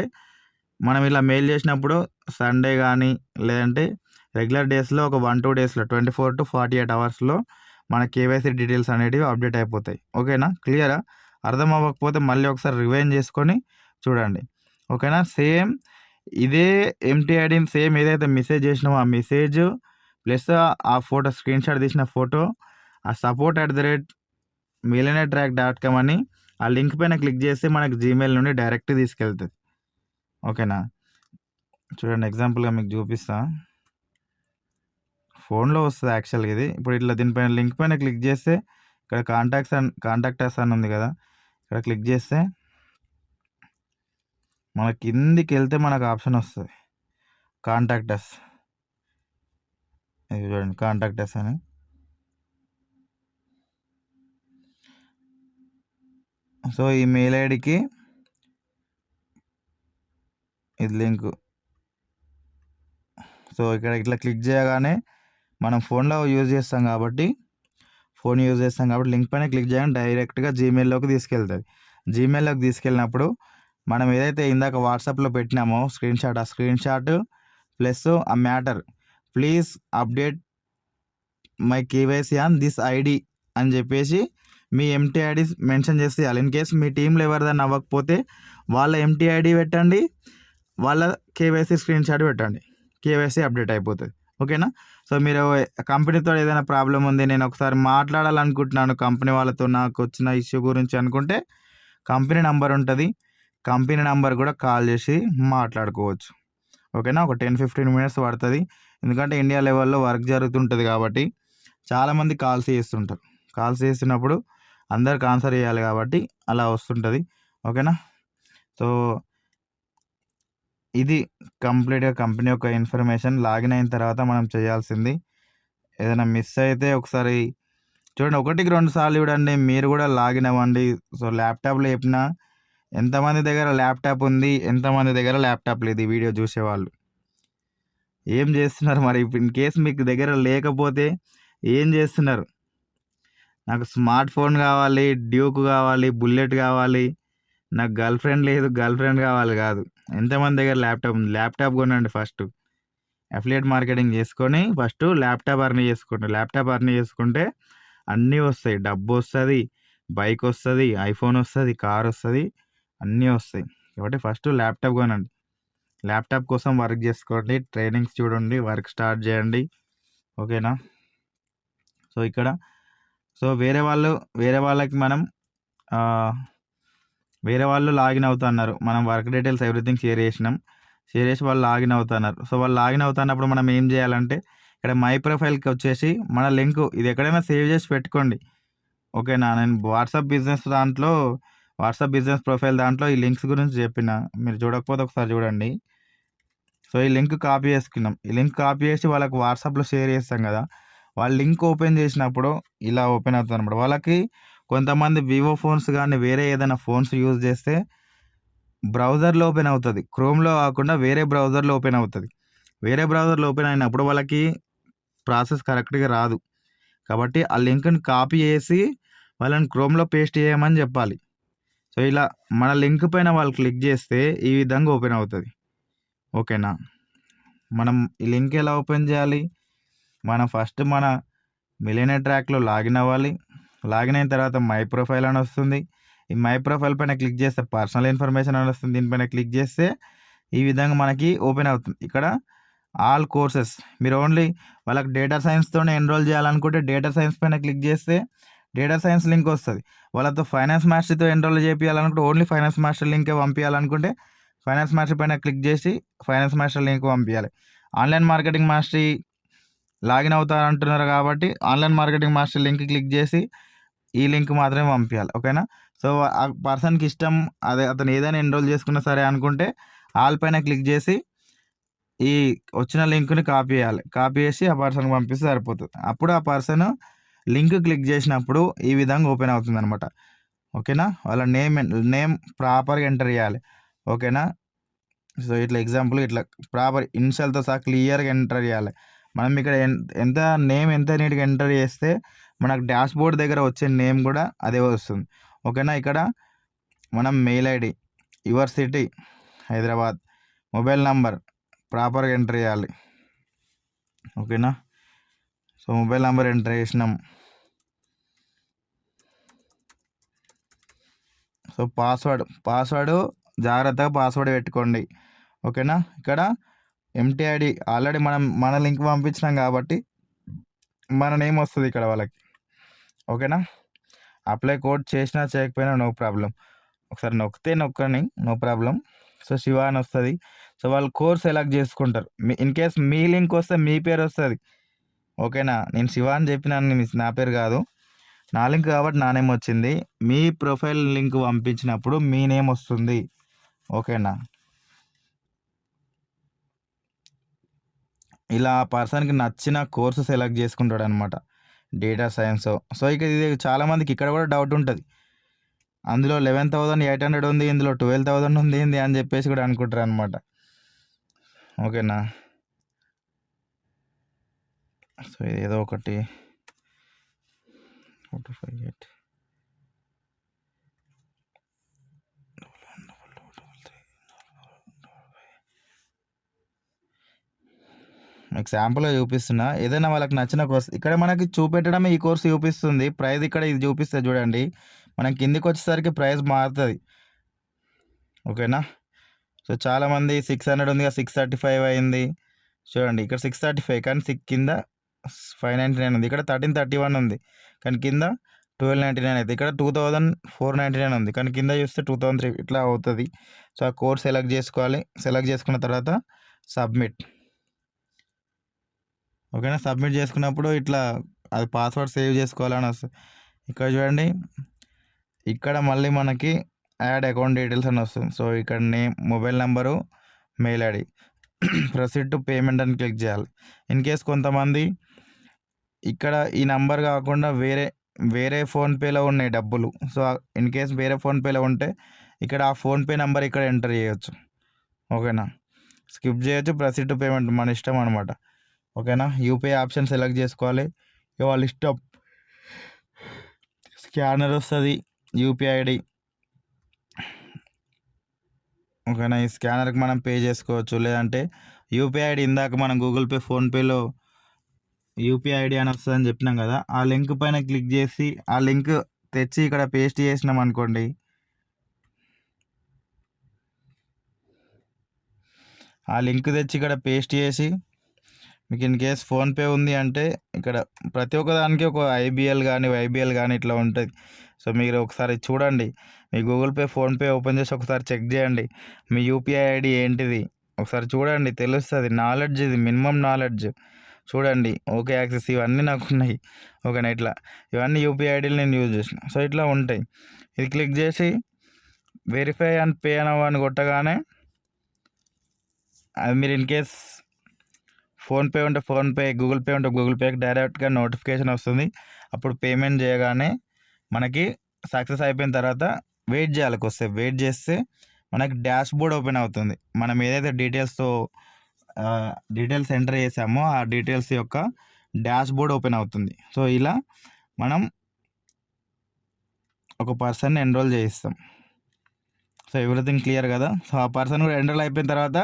మనం ఇలా మెయిల్ చేసినప్పుడు సండే కానీ లేదంటే రెగ్యులర్ డేస్లో ఒక 1-2 డేస్లో 24 to 48 అవర్స్లో మన కేవైసీ డీటెయిల్స్ అనేటివి అప్డేట్ అయిపోతాయి. ఓకేనా? క్లియరా? అర్థం అవ్వకపోతే మళ్ళీ ఒకసారి రివైండ్ చేసుకొని చూడండి. ఓకేనా? సేమ్ ఇదే ఎంటీ ఐడిని సేమ్ ఏదైతే మెసేజ్ చేసినామో ఆ మెసేజ్ ప్లస్ ఆ ఫోటో స్క్రీన్ షాట్ తీసిన ఫోటో ఆ support@millionairetrack.com అని ఆ లింక్ పైన క్లిక్ చేస్తే మనకు జీమెయిల్ నుండి డైరెక్ట్ తీసుకెళ్తుంది. ఓకేనా? చూడండి ఎగ్జాంపుల్గా మీకు చూపిస్తా. ఫోన్లో వస్తుంది యాక్చువల్గా ఇది. ఇప్పుడు ఇట్లా దీనిపైన లింక్ పైన క్లిక్ చేస్తే ఇక్కడ కాంటాక్ట్ అస్ అని ఉంది కదా, ఇక్కడ క్లిక్ చేస్తే మన కిందికి వెళ్తే మనకు ఆప్షన్ వస్తుంది కాంటాక్ట్ అస్. ఇది చూడండి కాంటాక్ట్ అస్ అని. సో ఈ మెయిల్ ఐడికి ఇది లింకు. సో ఇక్కడ ఇట్లా క్లిక్ చేయగానే మనం ఫోన్లో యూజ్ చేస్తాం కాబట్టి లింక్ పైన క్లిక్ చేయగానే డైరెక్ట్గా జీమెయిల్లోకి తీసుకెళ్తుంది. జీమెయిల్లోకి తీసుకెళ్ళినప్పుడు మనం ఏదైతే ఇందాక వాట్సాప్లో పెట్టినామో స్క్రీన్ షాట్ ప్లస్ ఆ matter please update my KYC on this ID అని చెప్పేసి మీ ఎంటీ ఐడి మెన్షన్ చేసేయాలి. ఇన్ కేస్ మీ టీంలో ఎవరిదైనా అవ్వకపోతే వాళ్ళ ఎంటీ ఐడి పెట్టండి, వాళ్ళ కేవైసీ స్క్రీన్ షాట్ పెట్టండి, కేవైసీ అప్డేట్ అయిపోతుంది. ఓకేనా? సో మీరు కంపెనీతో ఏదైనా ప్రాబ్లం ఉంది, నేను ఒకసారి మాట్లాడాలనుకుంటున్నాను కంపెనీ వాళ్ళతో నాకు వచ్చిన ఇష్యూ గురించి అనుకుంటే కంపెనీ నెంబర్ ఉంటుంది, కంపెనీ నెంబర్ కూడా కాల్ చేసి మాట్లాడుకోవచ్చు. ఓకేనా? ఒక 10-15 మినిట్స్ పడుతుంది. ఎందుకంటే ఇండియా లెవెల్లో వర్క్ జరుగుతుంటుంది కాబట్టి చాలామంది కాల్స్ చేస్తున్నప్పుడు అందరికి ఆన్సర్ చేయాలి కాబట్టి అలా వస్తుంటుంది. ఓకేనా? సో ఇది కంప్లీట్గా కంపెనీ యొక్క ఇన్ఫర్మేషన్. లాగిన్ అయిన తర్వాత మనం చేయాల్సింది, ఏదైనా మిస్ అయితే ఒకసారి చూడండి, 1-2 సార్లు చూడండి, మీరు కూడా లాగిన్ అవ్వండి. సో ల్యాప్టాప్లో చెప్పినా ఎంతమంది దగ్గర ల్యాప్టాప్ ఉంది, ఎంతమంది దగ్గర ల్యాప్టాప్ లేదు, ఈ వీడియో చూసేవాళ్ళు ఏం చేస్తున్నారు మరి? ఇన్ కేస్ మీకు దగ్గర లేకపోతే ఏం చేస్తున్నారు? నాకు స్మార్ట్ ఫోన్ కావాలి, డ్యూక్ కావాలి, బుల్లెట్ కావాలి, నాకు గర్ల్ ఫ్రెండ్ కావాలి కాదు. ఎంతమంది దగ్గర ల్యాప్టాప్ ఉంది? ల్యాప్టాప్ కొనండి ఫస్ట్. అఫిలియేట్ మార్కెటింగ్ చేసుకొని ఫస్ట్ ల్యాప్టాప్ అర్న్ చేసుకుంటే అన్నీ వస్తాయి. డబ్బు వస్తుంది, బైక్ వస్తుంది, ఐఫోన్ వస్తుంది, కార్ వస్తుంది, అన్నీ వస్తాయి. కాబట్టి ఫస్ట్ ల్యాప్టాప్ కొనండి. ల్యాప్టాప్ కోసం వర్క్ చేసుకోండి, ట్రైనింగ్స్ చూడండి, వర్క్ స్టార్ట్ చేయండి. ఓకేనా. సో ఇక్కడ సో వేరే వాళ్ళకి మనం వేరే వాళ్ళు లాగిన్ అవుతున్నారు. మనం వర్క్ డీటెయిల్స్ ఎవ్రీథింగ్ షేర్ చేసి వాళ్ళు లాగిన్ అవుతున్నారు. సో వాళ్ళు లాగిన్ అవుతున్నప్పుడు మనం ఏం చేయాలంటే ఇక్కడ మై ప్రొఫైల్కి వచ్చేసి మన లింక్ ఇది ఎక్కడైనా సేవ్ చేసి పెట్టుకోండి. ఓకేనా. నేను వాట్సాప్ బిజినెస్ ప్రొఫైల్ దాంట్లో ఈ లింక్స్ గురించి చెప్పిన, మీరు చూడకపోతే ఒకసారి చూడండి. సో ఈ లింక్ కాపీ చేసుకున్నాం. ఈ లింక్ కాపీ చేసి వాళ్ళకి వాట్సాప్లో షేర్ చేస్తాం కదా, వాళ్ళు లింక్ ఓపెన్ చేసినప్పుడు ఇలా ఓపెన్ అవుతుంది అనమాట. వాళ్ళకి కొంతమంది వివో ఫోన్స్ కానీ వేరే ఏదైనా ఫోన్స్ యూజ్ చేస్తే బ్రౌజర్లో ఓపెన్ అవుతుంది, క్రోమ్లో కాకుండా వేరే బ్రౌజర్లో ఓపెన్ అవుతుంది. వేరే బ్రౌజర్లో ఓపెన్ అయినప్పుడు వాళ్ళకి ప్రాసెస్ కరెక్ట్గా రాదు. కాబట్టి ఆ లింక్ని కాపీ చేసి వాళ్ళని క్రోమ్లో పేస్ట్ చేయమని చెప్పాలి. సో ఇలా మన లింక్ పైన వాళ్ళు క్లిక్ చేస్తే ఈ విధంగా ఓపెన్ అవుతుంది. ఓకేనా. మనం ఈ లింక్ ఎలా ఓపెన్ చేయాలి, మనం ఫస్ట్ మన మిలియనర్ ట్రాక్లో లాగిన్ అవ్వాలి. లాగిన్ అయిన తర్వాత మై ప్రొఫైల్ అని వస్తుంది. ఈ మై ప్రొఫైల్ పైన క్లిక్ చేస్తే పర్సనల్ ఇన్ఫర్మేషన్ అని వస్తుంది. దీనిపైన క్లిక్ చేస్తే ఈ విధంగా మనకి ఓపెన్ అవుతుంది. ఇక్కడ ఆల్ కోర్సెస్, మీరు ఓన్లీ వాళ్ళకి డేటా సైన్స్తోనే ఎన్రోల్ చేయాలనుకుంటే డేటా సైన్స్ పైన క్లిక్ చేస్తే డేటా సైన్స్ లింక్ వస్తుంది. వాళ్ళతో ఫైనాన్స్ మాస్టర్తో ఎన్రోల్ చేయాలనుకుంటే ఓన్లీ ఫైనాన్స్ మాస్టర్ లింకే పంపించాలనుకుంటే ఫైనాన్స్ మాస్టర్ పైన క్లిక్ చేసి ఫైనాన్స్ మాస్టర్ లింక్ పంపించాలి. ఆన్లైన్ మార్కెటింగ్ మాస్టర్ లాగిన్ అవుతారు అంటున్నారు కాబట్టి online marketing master link click చేసి ఈ లింక్ మాత్రమే పంపించాలి. ఓకేనా. సో ఆ పర్సన్కి ఇష్టం అదే, అతను ఏదైనా ఎన్రోల్ చేసుకున్నా సరే అనుకుంటే ఆల్ పైన క్లిక్ చేసి ఈ వచ్చిన లింక్ని కాపీ చేయాలి. కాపీ చేసి ఆ పర్సన్కి పంపిస్తే సరిపోతుంది. అప్పుడు ఆ పర్సన్ లింక్ క్లిక్ చేసినప్పుడు ఈ విధంగా ఓపెన్ అవుతుంది అనమాట. ఓకేనా. వాళ్ళ నేమ్ ప్రాపర్గా ఎంటర్ చేయాలి. ఓకేనా. సో ఇట్లా ఎగ్జాంపుల్ ఇట్లా ప్రాపర్ ఇనిషియల్తో సహా క్లియర్గా ఎంటర్ చేయాలి. మనం ఇక్కడ ఎంత నీట్గా ఎంటర్ చేస్తే మనకు డాష్ బోర్డ్ దగ్గర వచ్చే నేమ్ కూడా అదే వస్తుంది. ఓకేనా. ఇక్కడ మనం mail ID, your city Hyderabad, mobile number ప్రాపర్గా ఎంటర్ చేయాలి. ఓకేనా. సో మొబైల్ నంబర్ ఎంటర్ చేసినాం. సో పాస్వర్డ్ జాగ్రత్తగా పాస్వర్డ్ పెట్టుకోండి. ఓకేనా. ఇక్కడ ఎంటీ ఐడి ఆల్రెడీ మన లింక్ పంపించినాం కాబట్టి మన నేమ్ వస్తుంది ఇక్కడ వాళ్ళకి. ఓకేనా. అప్లై కోడ్ చేసినా చేయకపోయినా నో ప్రాబ్లం. ఒకసారి నొక్కని నో ప్రాబ్లం. సో శివ అని వస్తుంది. సో వాళ్ళు కోర్స్ సెలెక్ట్ చేసుకుంటారు. ఇన్ కేస్ మీ లింక్ వస్తే మీ పేరు వస్తుంది. ఓకేనా. నేను శివ అని చెప్పినాను, నా పేరు కాదు, నా లింక్ కాబట్టి నా నేమ్ వచ్చింది. మీ ప్రొఫైల్ లింక్ పంపించినప్పుడు మీ నేమ్ వస్తుంది. ఓకేనా. ఇలా ఆ పర్సన్కి నచ్చిన కోర్సు సెలెక్ట్ చేసుకుంటాడు అనమాట, డేటా సైన్స్. సో ఇక ఇది చాలామందికి ఇక్కడ కూడా డౌట్ ఉంటుంది, అందులో 11,800 ఉంది, ఇందులో 12,000 ఉంది ఏంది అని చెప్పేసి కూడా అనుకుంటారు అనమాట. ఓకేనా. సో ఏదో ఒకటి 458 ఎగ్జాంపుల్గా చూపిస్తున్నా. ఏదైనా వాళ్ళకి నచ్చిన కోర్స్ ఇక్కడ మనకి చూపెట్టడమే ఈ కోర్సు చూపిస్తుంది. ప్రైస్ ఇక్కడ ఇది చూపిస్తుంది చూడండి. మనం కిందికి వచ్చేసరికి ప్రైస్ మారుతుంది. ఓకేనా. సో చాలామంది 600 ఉంది, 635 అయింది. చూడండి ఇక్కడ 635 కానీ కింద 599 ఉంది. ఇక్కడ 1331 ఉంది కానీ కింద 1299 అవుతుంది. ఇక్కడ 2499 ఉంది కానీ కింద చూస్తే 2003 ఇట్లా అవుతుంది. సో ఆ కోర్స్ సెలెక్ట్ చేసుకోవాలి. సెలెక్ట్ చేసుకున్న తర్వాత సబ్మిట్. ఓకేనా. సబ్మిట్ చేసుకున్నప్పుడు ఇట్లా అది పాస్వర్డ్ సేవ్ చేసుకోవాలని వస్తుంది. ఇక్కడ చూడండి, ఇక్కడ మళ్ళీ మనకి యాడ్ అకౌంట్ డీటెయిల్స్ అని వస్తుంది. సో ఇక్కడ name, mobile number, mail ID, proceed to payment అని క్లిక్ చేయాలి. ఇన్ కేస్ కొంతమంది ఇక్కడ ఈ నంబర్ కాకుండా వేరే ఫోన్పేలో ఉన్నాయి డబ్బులు. సో ఇన్ కేస్ వేరే ఫోన్పేలో ఉంటే ఇక్కడ ఆ ఫోన్పే నెంబర్ ఇక్కడ ఎంటర్ చేయొచ్చు. ఓకేనా. స్కిప్ చేయొచ్చు, ప్రొసీడ్ టు పేమెంట్ మన ఇష్టం అనమాట. ఓకేనా. యూపీఐ ఆప్షన్ సెలెక్ట్ చేసుకోవాలి. ఇక వాళ్ళ ఇష్టం. స్కానర్ వస్తుంది, యూపీఐ ఐడి. ఓకేనా. ఈ స్కానర్కి మనం పే చేసుకోవచ్చు, లేదంటే యూపీఐ ఐడి ఇందాక మనం గూగుల్ పే, ఫోన్పేలో యూపీఐ ఐడి అని వస్తుందని చెప్పినాం కదా, ఆ లింక్ పైన క్లిక్ చేసి ఆ లింక్ తెచ్చి ఇక్కడ పేస్ట్ చేసినాం అనుకోండి, ఆ లింక్ తెచ్చి ఇక్కడ పేస్ట్ చేసి మీకు ఇన్ కేస్ ఫోన్పే ఉంది అంటే ఇక్కడ ప్రతి ఒక్క దానికి ఒక ఐబిఎల్ కానీ వైబిఎల్ కానీ ఇట్లా ఉంటుంది. సో మీరు ఒకసారి చూడండి, మీ గూగుల్ పే ఫోన్పే ఓపెన్ చేసి ఒకసారి చెక్ చేయండి మీ యూపీఐ ఐడి ఏంటిది ఒకసారి చూడండి, తెలుస్తుంది. నాలెడ్జ్, ఇది మినిమం నాలెడ్జ్. చూడండి, ఓకే యాక్సెస్ ఇవన్నీ నాకు ఉన్నాయి. ఓకేనా, ఇట్లా ఇవన్నీ యూపీఐ ఐడీలు నేను యూజ్ చేసిన. సో ఇట్లా ఉంటాయి. ఇది క్లిక్ చేసి వెరిఫై అండ్ పే అని కొట్టగానే అది మీరు ఇన్ కేస్ ఫోన్పే ఉంటే ఫోన్పే, గూగుల్ పే ఉంటే గూగుల్ పేకి డైరెక్ట్గా నోటిఫికేషన్ వస్తుంది. అప్పుడు పేమెంట్ చేయగానే మనకి సక్సెస్ అయిపోయిన తర్వాత వెయిట్ చేయాలి కొద్దిసేపు. వెయిట్ చేస్తే మనకి డాష్ బోర్డ్ ఓపెన్ అవుతుంది. మనం ఏదైతే డీటెయిల్స్ ఎంటర్ చేసామో ఆ డీటెయిల్స్ యొక్క డాష్ బోర్డ్ ఓపెన్ అవుతుంది. సో ఇలా మనం ఒక పర్సన్ని ఎన్రోల్ చేయిస్తాం. సో ఎవ్రీథింగ్ క్లియర్ కదా. సో ఆ పర్సన్ కూడా ఎన్రోల్ అయిపోయిన తర్వాత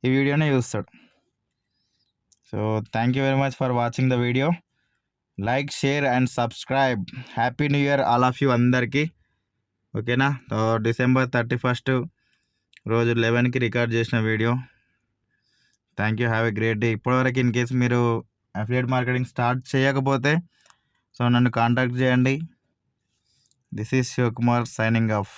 ఈ వీడియోనే చూస్తాడు. So thank you very much for watching the video. Like, share and subscribe. Happy new year all of you అందరికీ. ఓకేనా. December 31st రోజు 11కి రికార్డ్ చేసిన video. Thank you, have a great day. ఇప్పటివరకు ఇన్ కేసు మీరు affiliate marketing start చేయకపోతే so నన్ను contact చేయండి. This is Shivakumar signing of.